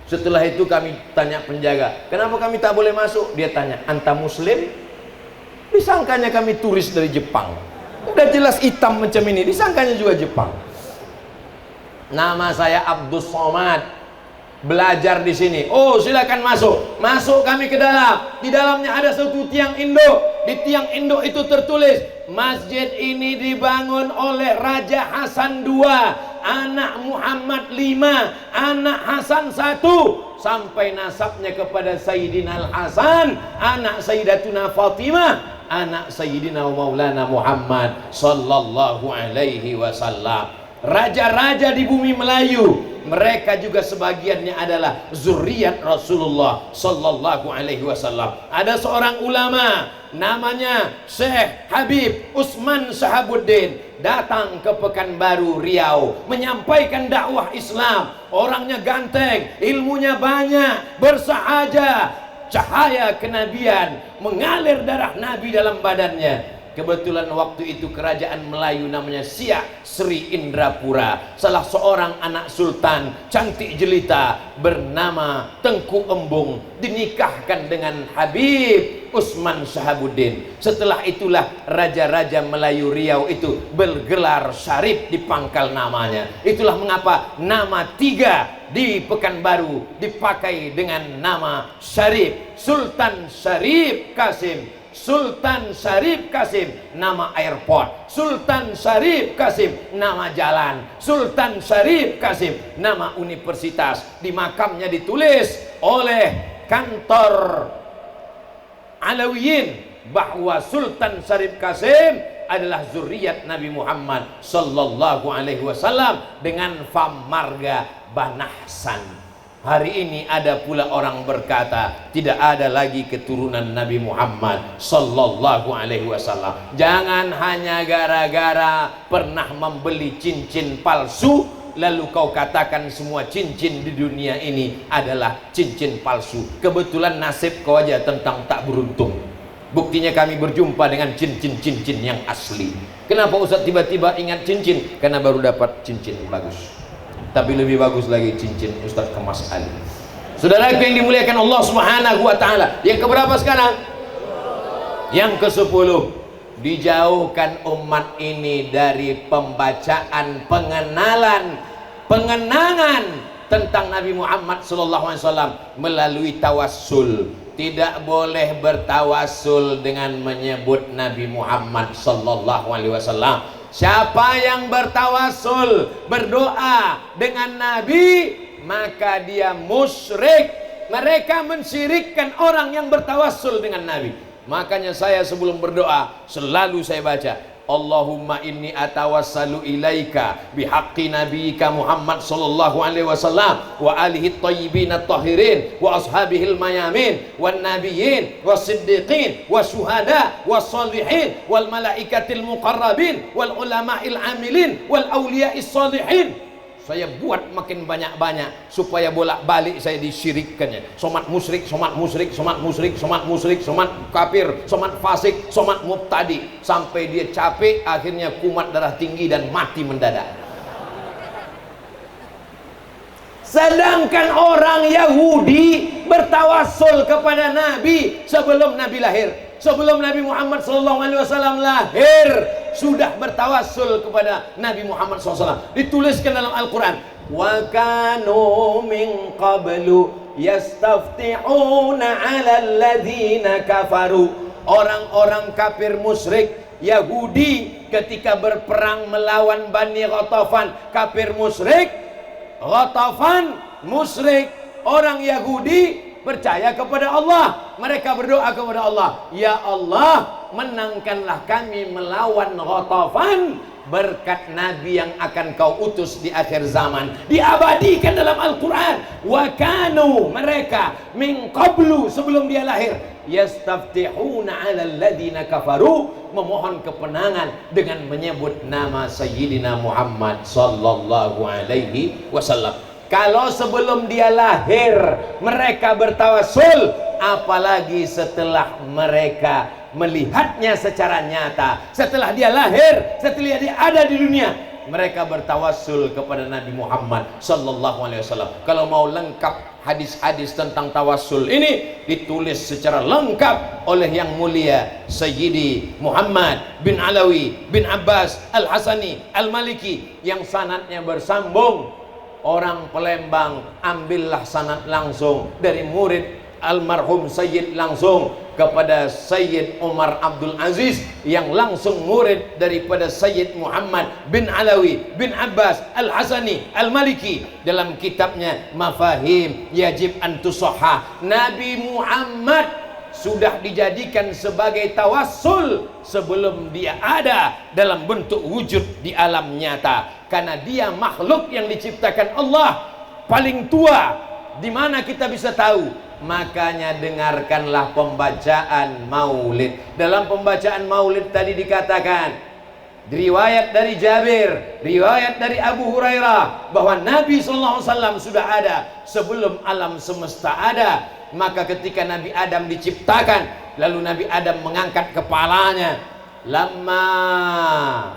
Setelah itu kami tanya penjaga, kenapa kami tak boleh masuk? Dia tanya, anta muslim? Disangkanya kami turis dari Jepang. Udah jelas hitam macam ini, disangkanya juga Jepang. Nama saya Abdus Somad, belajar di sini. Oh, silakan masuk. Masuk kami ke dalam. Di dalamnya ada satu tiang induk. Di tiang induk itu tertulis, masjid ini dibangun oleh Raja Hasan II, anak Muhammad 5, anak Hasan 1, sampai nasabnya kepada Sayyidina Al-Hasan, anak Sayyidatuna Fatimah, anak Sayyidina Maulana Muhammad sallallahu alaihi wasallam. Raja-raja di bumi Melayu, mereka juga sebagiannya adalah zuriat Rasulullah sallallahu alaihi wasallam. Ada seorang ulama namanya Syekh Habib Usman Sahabuddin, datang ke Pekanbaru Riau menyampaikan dakwah Islam. Orangnya ganteng, ilmunya banyak, bersahaja, cahaya kenabian mengalir darah Nabi dalam badannya. Kebetulan waktu itu kerajaan Melayu namanya Siak Sri Indrapura. Salah seorang anak sultan cantik jelita bernama Tengku Embung dinikahkan dengan Habib Usman Sahabuddin. Setelah itulah raja-raja Melayu Riau itu bergelar syarif di pangkal namanya. Itulah mengapa nama 3 di Pekanbaru dipakai dengan nama syarif. Sultan Syarif Kasim, Sultan Syarif Kasim nama airport, Sultan Syarif Kasim nama jalan, Sultan Syarif Kasim nama universitas. Di makamnya ditulis oleh kantor Alawiyin bahwa Sultan Syarif Kasim adalah zuriat Nabi Muhammad sallallahu alaihi wasallam dengan famarga Banahsan. Hari ini ada pula orang berkata tidak ada lagi keturunan Nabi Muhammad sallallahu alaihi wasallam. Jangan hanya gara-gara pernah membeli cincin palsu lalu kau katakan semua cincin di dunia ini adalah cincin palsu. Kebetulan nasib kau aja tentang tak beruntung. Buktinya kami berjumpa dengan cincin-cincin yang asli. Kenapa Ustaz tiba-tiba ingat cincin? Karena baru dapat cincin bagus. Tapi lebih bagus lagi cincin Ustaz Kemas Ali. Saudaraku yang dimuliakan Allah Subhanahu wa taala. Yang keberapa sekarang? Yang ke-10. Dijauhkan umat ini dari pembacaan pengenangan tentang Nabi Muhammad SAW melalui tawassul. Tidak boleh bertawassul dengan menyebut Nabi Muhammad SAW. Siapa yang bertawassul, berdoa dengan Nabi, maka dia musyrik. Mereka mensyirikkan orang yang bertawassul dengan Nabi. Makanya saya sebelum berdoa selalu saya baca, Allahumma inni atawassalu ilaika bihaqqi nabiyyika Muhammad sallallahu alaihi wasallam wa alihi thayyibin at-tahirin wa ashabihil mayamin wan nabiyyin was-siddiqin wasyuhada was-shalihin wal malaikatil muqarrabin wal ulama'il amilin wal awliya'is shalihin. Saya buat makin banyak-banyak supaya bolak-balik saya disyirikkannya. Somat musyrik, somat musyrik, somat musyrik, somat musyrik, somat kafir, somat fasik, somat mubtadi, sampai dia capek, akhirnya kumat darah tinggi dan mati mendadak. Sedangkan orang Yahudi bertawassul kepada Nabi sebelum Nabi lahir. Sebelum Nabi Muhammad SAW lahir, sudah bertawassul kepada Nabi Muhammad SAW. Dituliskan dalam Al-Quran, wa kanu min qablu yastaftihuna ala alladhina kafaru. Orang-orang kafir musyrik Yahudi ketika berperang melawan Bani Ghatafan, kafir musyrik, Ghatafan musyrik, orang Yahudi percaya kepada Allah. Mereka berdoa kepada Allah, ya Allah, menangkanlah kami melawan Ghatafan berkat Nabi yang akan kau utus di akhir zaman. Diabadikan dalam Al-Quran, wa kanu, mereka, min qablu, sebelum dia lahir, yastaftihuna ala alladhina kafaru, memohon kemenangan dengan menyebut nama Sayyidina Muhammad sallallahu alaihi wasallam. Kalau sebelum dia lahir mereka bertawassul, apalagi setelah mereka melihatnya secara nyata, setelah dia lahir, setelah dia ada di dunia, mereka bertawassul kepada Nabi Muhammad sallallahu alaihi wasallam. Kalau mau lengkap hadis-hadis tentang tawassul ini ditulis secara lengkap oleh yang mulia Sayyidi Muhammad bin Alawi bin Abbas Al-Hasani Al-Maliki, yang sanadnya bersambung. Orang Palembang ambillah sanad langsung dari murid almarhum Sayyid langsung kepada Sayyid Umar Abdul Aziz, yang langsung murid daripada Sayyid Muhammad bin Alawi bin Abbas Al-Hasani Al-Maliki. Dalam kitabnya Mafahim Yajib an Tusahhah, Nabi Muhammad sudah dijadikan sebagai tawassul sebelum dia ada dalam bentuk wujud di alam nyata, karena dia makhluk yang diciptakan Allah, paling tua. Di mana kita bisa tahu? Makanya dengarkanlah pembacaan maulid. Dalam pembacaan maulid tadi dikatakan, riwayat dari Jabir, riwayat dari Abu Hurairah, bahwa Nabi SAW sudah ada sebelum alam semesta ada. Maka ketika Nabi Adam diciptakan, lalu Nabi Adam mengangkat kepalanya, lamma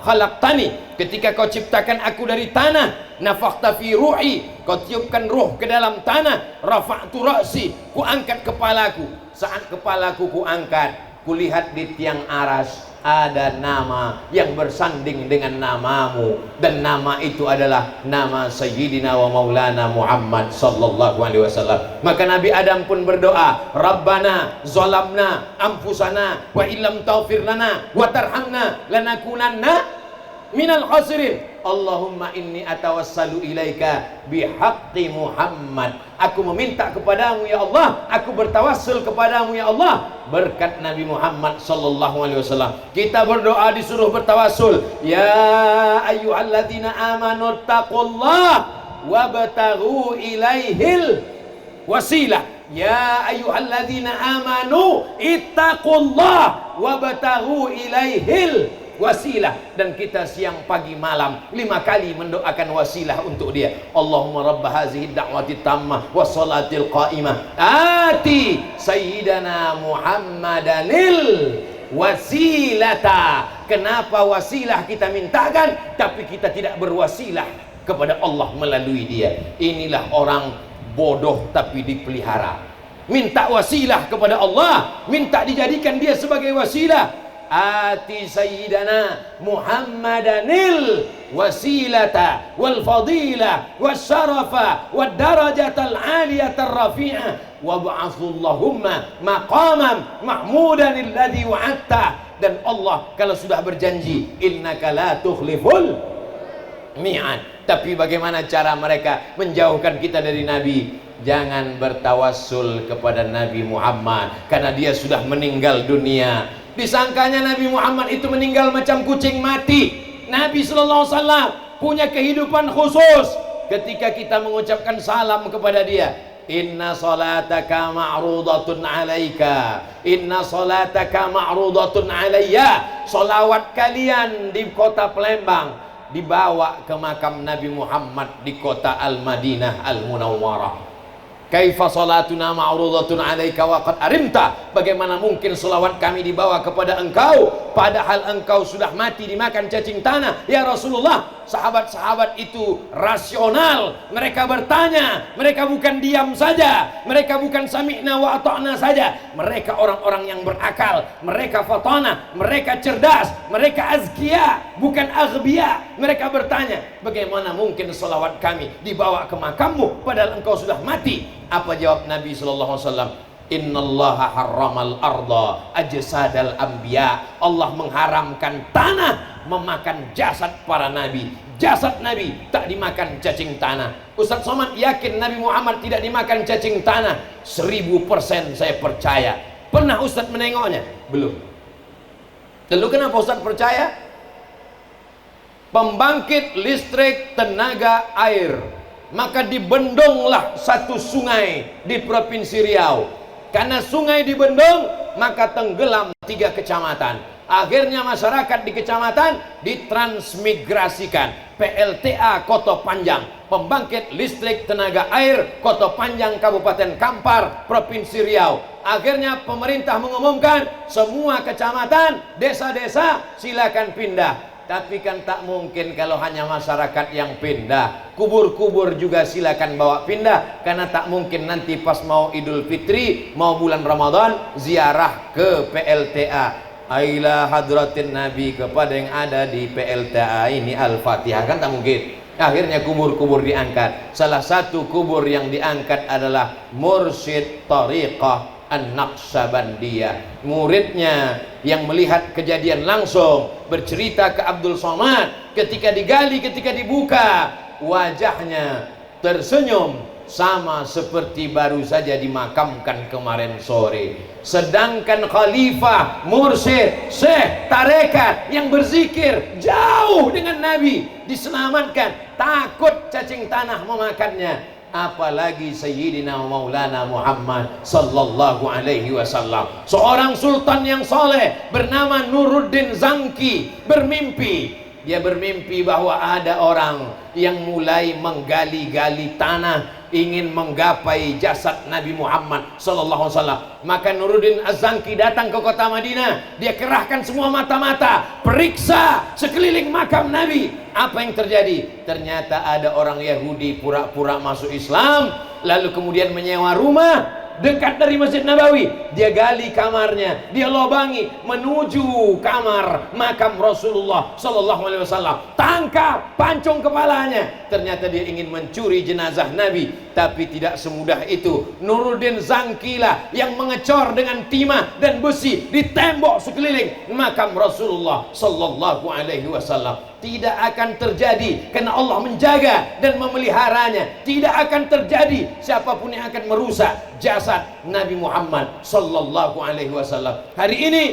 khalaqtani, ketika kau ciptakan aku dari tanah, nafakhta fi ruhi, kau tiupkan ruh ke dalam tanah, rafa'tu ra'si, ku angkat kepalaku. Saat kepalaku ku angkat, kulihat di tiang aras ada nama yang bersanding dengan namamu, dan nama itu adalah nama Sayyidina wa Maulana Muhammad sallallahu alaihi wasallam. Maka Nabi Adam pun berdoa, Rabbana zalamna anfusana wa illam taghfir lana wa tarhamna lanakunanna minal khasirin. Allahumma inni atawassalu ilaika bihaqqi Muhammad. Aku meminta kepadamu ya Allah, aku bertawassul kepadamu ya Allah berkat Nabi Muhammad sallallahu alaihi wasallam. Kita berdoa disuruh bertawassul, ya ayyuhalladzina amanu taqullaha wabtaghu ilaihil wasilah. Ya ayyuhalladzina amanu ittaqullaha wabtaghu ilaihil wasilah, dan kita siang pagi malam 5 kali mendoakan wasilah untuk dia. Allahumma rabb hazihi da'wati tammah wassalatil qa'imah ati sayyidana Muhammadanil wasilata. Kenapa wasilah kita mintakan, tapi kita tidak berwasilah kepada Allah melalui dia? Inilah orang bodoh tapi dipelihara. Minta wasilah kepada Allah, minta dijadikan dia sebagai wasilah. Ati sayyidana Muhammadanil wasilata wal fadilah wasyarafa wad darajatal aliyatar rafi'ah wab'athullahumma maqaman mahmudan alladhi wa'adta. Dan Allah kalau sudah berjanji, innaka la tukhliful mi'ad. Tapi bagaimana cara mereka menjauhkan kita dari Nabi? Jangan bertawassul kepada Nabi Muhammad, karena dia sudah meninggal dunia. Disangkanya Nabi Muhammad itu meninggal macam kucing mati. Nabi SAW punya kehidupan khusus. Ketika kita mengucapkan salam kepada dia, inna salataka ma'rudatun alaika, inna salataka ma'rudatun alayya. Salawat kalian di kota Palembang dibawa ke makam Nabi Muhammad di kota Al-Madinah Al-Munawwarah. Kaifa salatuna ma'rudatun alaika wa qad arimta. Bagaimana mungkin selawat kami dibawa kepada engkau padahal engkau sudah mati dimakan cacing tanah? Ya Rasulullah, sahabat-sahabat itu rasional. Mereka bertanya, mereka bukan diam saja, mereka bukan sami'na wa ata'na saja. Mereka orang-orang yang berakal, mereka fatana, mereka cerdas, mereka azkiya, bukan aghbiya. Mereka bertanya, bagaimana mungkin selawat kami dibawa ke makammu padahal engkau sudah mati? Apa jawab Nabi sallallahu alaihi wasallam? Innallaha harramal arda ajsadal anbiya. Allah mengharamkan tanah memakan jasad para nabi. Jasad nabi tak dimakan cacing tanah. Ustaz Somad yakin Nabi Muhammad tidak dimakan cacing tanah? 1000% saya percaya. Pernah Ustaz menengoknya? Belum. Lalu kenapa Ustaz percaya? Pembangkit listrik tenaga air, maka dibendunglah satu sungai di Provinsi Riau. Karena sungai dibendung, maka tenggelam 3 kecamatan. Akhirnya masyarakat di kecamatan ditransmigrasikan. PLTA Koto Panjang, pembangkit listrik tenaga air Koto Panjang Kabupaten Kampar Provinsi Riau. Akhirnya pemerintah mengumumkan semua kecamatan, desa-desa silakan pindah. Tapi kan tak mungkin kalau hanya masyarakat yang pindah. Kubur-kubur juga silakan bawa pindah, karena tak mungkin nanti pas mau Idul Fitri, mau bulan Ramadan, ziarah ke PLTA. Aila hadratin Nabi, kepada yang ada di PLTA ini Al-Fatihah, kan tak mungkin. Akhirnya kubur-kubur diangkat. Salah satu kubur yang diangkat adalah Mursyid Tariqah An-Naqsabandiyah, muridnya yang melihat kejadian langsung, bercerita ke Abdul Somad. Ketika digali, ketika dibuka, wajahnya tersenyum sama seperti baru saja dimakamkan kemarin sore. Sedangkan Khalifah Mursyid Syekh Tarekat yang berzikir jauh dengan Nabi diselamatkan, takut cacing tanah memakannya. Apalagi Sayyidina Maulana Muhammad sallallahu alaihi wasallam. Seorang sultan yang soleh bernama Nuruddin Zangki bermimpi. Dia bermimpi bahwa ada orang yang mulai menggali-gali tanah, ingin menggapai jasad Nabi Muhammad sallallahu alaihi wasallam. Maka Nuruddin Az-Zangki datang ke kota Madinah. Dia kerahkan semua mata-mata, periksa sekeliling makam Nabi. Apa yang terjadi? Ternyata ada orang Yahudi pura-pura masuk Islam, lalu kemudian menyewa rumah dekat dari Masjid Nabawi. Dia gali kamarnya, dia lobangi menuju kamar makam Rasulullah sallallahu alaihi wasallam. Tangkap, pancung kepalanya. Ternyata dia ingin mencuri jenazah Nabi, tapi tidak semudah itu. Nuruddin Zangki lah yang mengecor dengan timah dan besi di tembok sekeliling makam Rasulullah sallallahu alaihi wasallam. Tidak akan terjadi karena Allah menjaga dan memeliharanya. Tidak akan terjadi siapapun yang akan merusak jasad Nabi Muhammad sallallahu alaihi wasallam. Hari ini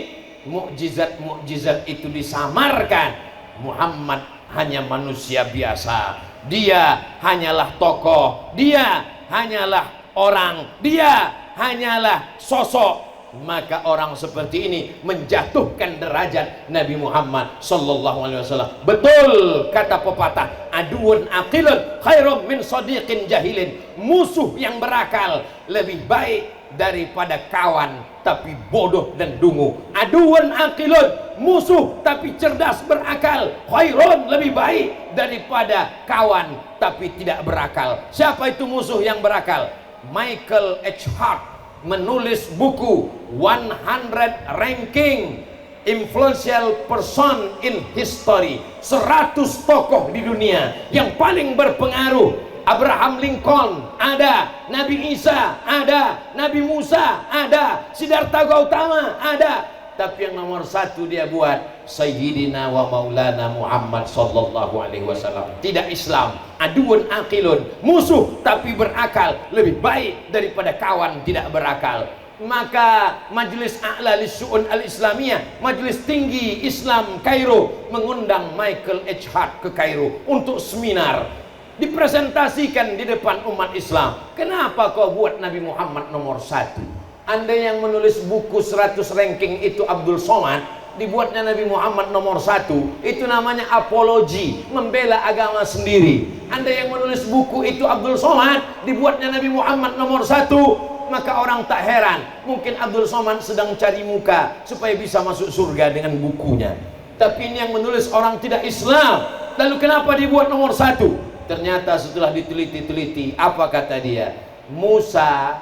mukjizat-mukjizat itu disamarkan. Muhammad hanya manusia biasa. Dia hanyalah tokoh, dia hanyalah orang, dia hanyalah sosok. maka orang seperti ini menjatuhkan derajat Nabi Muhammad sallallahu alaihi wasallam. Betul kata pepatah, aduun aqilun khairum min sadiqin jahilin. Musuh yang berakal lebih baik daripada kawan tapi bodoh dan dungu. Aduun aqilun, musuh tapi cerdas berakal, khairun, lebih baik daripada kawan tapi tidak berakal. Siapa itu musuh yang berakal? Michael H. Hart menulis buku 100 Ranking Influential Person in History, 100 tokoh di dunia yang paling berpengaruh. Abraham Lincoln ada, Nabi Isa ada, Nabi Musa ada, Siddhartha Gautama ada, tapi yang nomor satu dia buat Sayyidina wa Maulana Muhammad sallallahu alaihi wasallam. Tidak Islam. Aduun aqilun, musuh tapi berakal, lebih baik daripada kawan tidak berakal. Maka Majelis A'la Lissu'un Al-Islamiyah, Majelis Tinggi Islam Kairo, mengundang Michael H. Hart ke Kairo untuk seminar. Dipresentasikan di depan umat Islam. Kenapa kau buat Nabi Muhammad nomor satu? Anda yang menulis buku 100 ranking itu Abdul Somad, dibuatnya Nabi Muhammad nomor satu, itu namanya apologi, membela agama sendiri. Anda yang menulis buku itu Abdul Somad, dibuatnya Nabi Muhammad nomor satu, maka orang tak heran, mungkin Abdul Somad sedang cari muka supaya bisa masuk surga dengan bukunya. Tapi ini yang menulis orang tidak Islam. Lalu kenapa dibuat nomor satu? Ternyata setelah diteliti-teliti, apa kata dia? Musa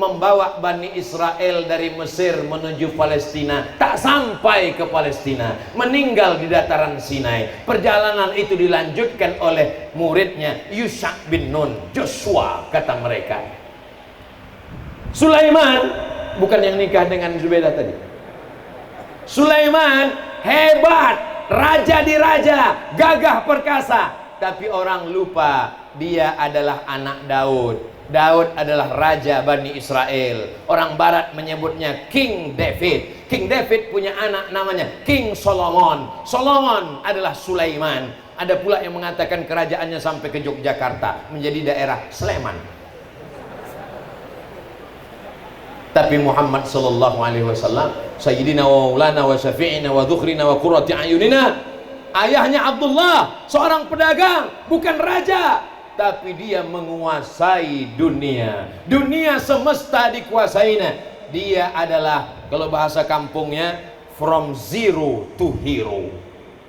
membawa Bani Israel dari Mesir menuju Palestina, tak sampai ke Palestina, meninggal di dataran Sinai. Perjalanan itu dilanjutkan oleh muridnya Yusha bin Nun, Joshua kata mereka. Sulaiman, bukan yang nikah dengan Zubaidah tadi. Sulaiman hebat, raja di raja, gagah perkasa, tapi orang lupa dia adalah anak Daud. Daud adalah raja Bani Israel. Orang barat menyebutnya King David. King David punya anak namanya King Solomon. Solomon adalah Sulaiman. Ada pula yang mengatakan kerajaannya sampai ke Yogyakarta, menjadi daerah Sleman. Tapi Muhammad sallallahu alaihi wasallam, Sayyidina wa Maulana wa Syafi'ina wa Dhukhrina wa Qurrati Ayunina, ayahnya Abdullah, seorang pedagang, bukan raja, tapi dia menguasai dunia. Dunia semesta dikuasainya. Dia adalah, kalau bahasa kampungnya, from zero to hero.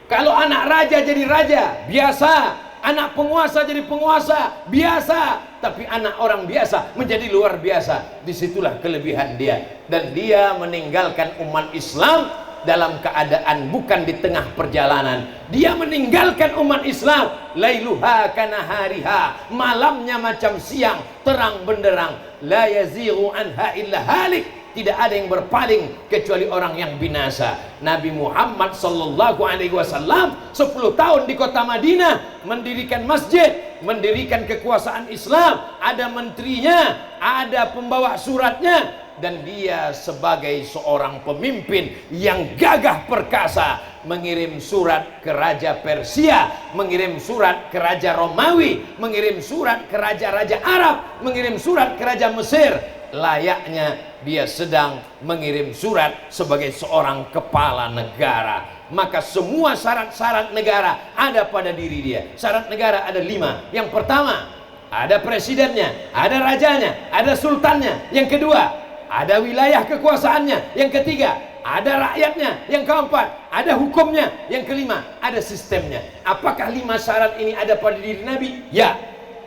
Kalau anak raja jadi raja, biasa. Anak penguasa jadi penguasa, biasa. Tapi anak orang biasa menjadi luar biasa. Disitulah kelebihan dia. Dan dia meninggalkan umat Islam dalam keadaan bukan di tengah perjalanan. Dia meninggalkan umat Islam lailuha kanahariha, malamnya macam siang, terang benderang. La yazighu anha illa halik, tidak ada yang berpaling kecuali orang yang binasa. Nabi Muhammad sallallahu alaihi wasallam 10 tahun di kota Madinah mendirikan masjid, mendirikan kekuasaan Islam, ada menterinya, ada pembawa suratnya, dan dia sebagai seorang pemimpin yang gagah perkasa mengirim surat ke Raja Persia, mengirim surat ke Raja Romawi, mengirim surat ke raja-raja Arab, mengirim surat ke Raja Mesir. Layaknya dia sedang mengirim surat sebagai seorang kepala negara. Maka semua syarat-syarat negara ada pada diri dia. Syarat negara ada 5. Yang pertama, ada presidennya, ada rajanya, ada sultannya. Yang kedua, ada wilayah kekuasaannya. Yang ketiga, ada rakyatnya. Yang keempat, ada hukumnya. Yang kelima, ada sistemnya. Apakah 5 syarat ini ada pada diri Nabi? Ya.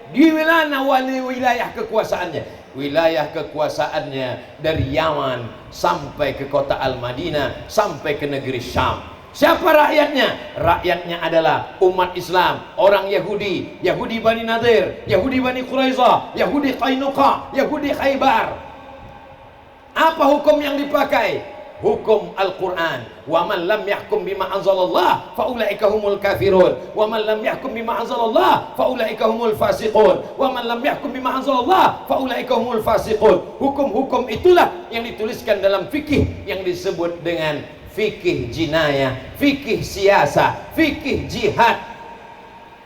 Di wilayah kekuasaannya. Wilayah kekuasaannya dari Yaman sampai ke kota Al-Madinah, sampai ke negeri Syam. Siapa rakyatnya? Rakyatnya adalah umat Islam, orang Yahudi, Yahudi Bani Nadir, Yahudi Bani Quraizah, Yahudi Qainuqa, Yahudi Khaybar. Apa hukum yang dipakai? Hukum Al-Quran. Wa man lam yahkum bima anzalallah fa ulaika humul kafirun, wa man lam yahkum bima anzalallah fa ulaika humul fasiqun, wa man lam yahkum bima anzalallah fa ulaika humul fasiqun. Hukum-hukum itulah yang dituliskan dalam fikih yang disebut dengan fikih jinayah, fikih siasa, fikih jihad.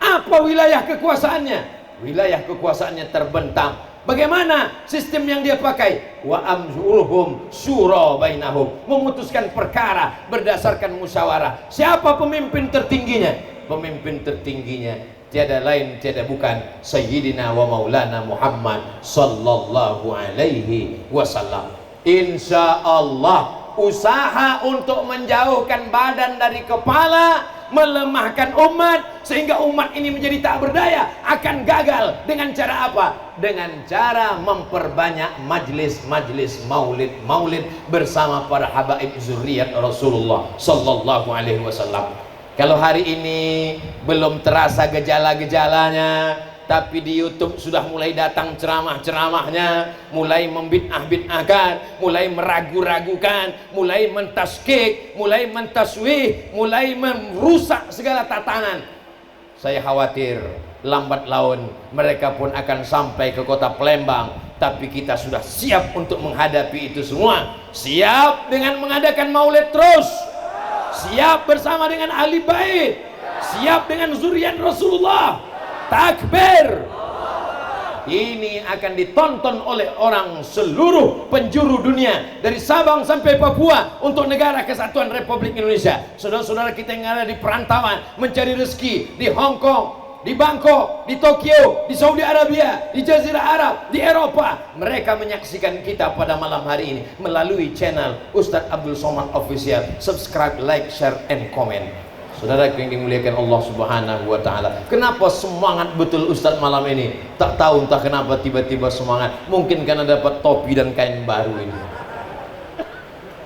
Apa wilayah kekuasaannya? Wilayah kekuasaannya terbentang Bagaimana sistem yang dia pakai? Wa amruhum syura bainahum, memutuskan perkara berdasarkan musyawarah. Siapa pemimpin tertingginya? Pemimpin tertingginya tiada lain tiada bukan Sayyidina wa Maulana Muhammad sallallahu alaihi wasallam. Insya Allah usaha untuk menjauhkan badan dari kepala, melemahkan umat sehingga umat ini menjadi tak berdaya akan gagal. Dengan cara apa? Dengan cara memperbanyak majlis-majlis maulid bersama para habaib zuriat Rasulullah sallallahu alaihi wasallam. Kalau hari ini belum terasa gejala-gejalanya, tapi di YouTube sudah mulai datang ceramah-ceramahnya, mulai membid'ah-bid'ahkan, mulai meragu-ragukan, mulai mentaskik, mulai mentaswih, mulai merusak segala tatanan. Saya khawatir lambat laun mereka pun akan sampai ke kota Palembang. Tapi kita sudah siap untuk menghadapi itu semua. Siap dengan mengadakan maulid terus, siap bersama dengan ahli bait, siap dengan zuriat Rasulullah. Takbir. Ini akan ditonton oleh orang seluruh penjuru dunia, dari Sabang sampai Papua, untuk negara kesatuan Republik Indonesia. Saudara-saudara kita yang ada di perantauan mencari rezeki di Hong Kong, di Bangkok, di Tokyo, di Saudi Arabia, di Jazirah Arab, di Eropa, mereka menyaksikan kita pada malam hari ini melalui channel Ustadz Abdul Somad Official. Subscribe, like, share, and comment. Saudara yang dimuliakan Allah Subhanahu wa taala, kenapa semangat betul Ustadz malam ini? Tak tahu entah kenapa tiba-tiba semangat. Mungkin karena dapat topi dan kain baru ini.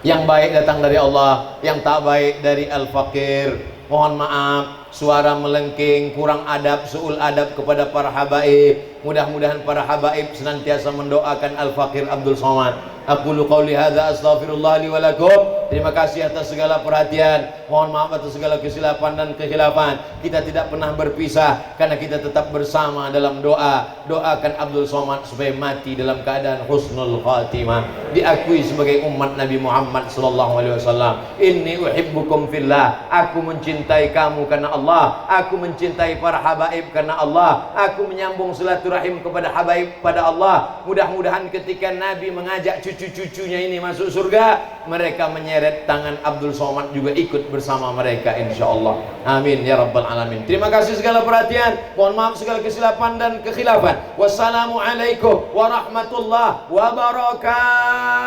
Yang baik datang dari Allah, yang tak baik dari Al-Fakir. Mohon maaf, suara melengking, kurang adab, su'ul adab kepada para habaib. Mudah-mudahan para habaib senantiasa mendoakan Al-Fakir Abdul Somad. Aqulu qauli hadza astaghfirullah li wa lakum. Terima kasih atas segala perhatian. Mohon maaf atas segala kesilapan dan kekhilafan. Kita tidak pernah berpisah karena kita tetap bersama dalam doa. Doakan Abdul Somad supaya mati dalam keadaan husnul khatimah, diakui sebagai umat Nabi Muhammad sallallahu alaihi wasallam. Inni uhibbukum fillah. Aku mencintai kamu karena Allah. Aku mencintai para habaib karena Allah. Aku menyambung silaturahim kepada habaib pada Allah. Mudah-mudahan ketika Nabi mengajak cucu-cucunya ini masuk surga, mereka menyeret tangan Abdul Somad juga ikut bersama mereka insyaallah. Amin ya rabbal alamin. Terima kasih segala perhatian. Mohon maaf segala kesilapan dan kekhilafan. Wassalamualaikum warahmatullahi wabarakatuh.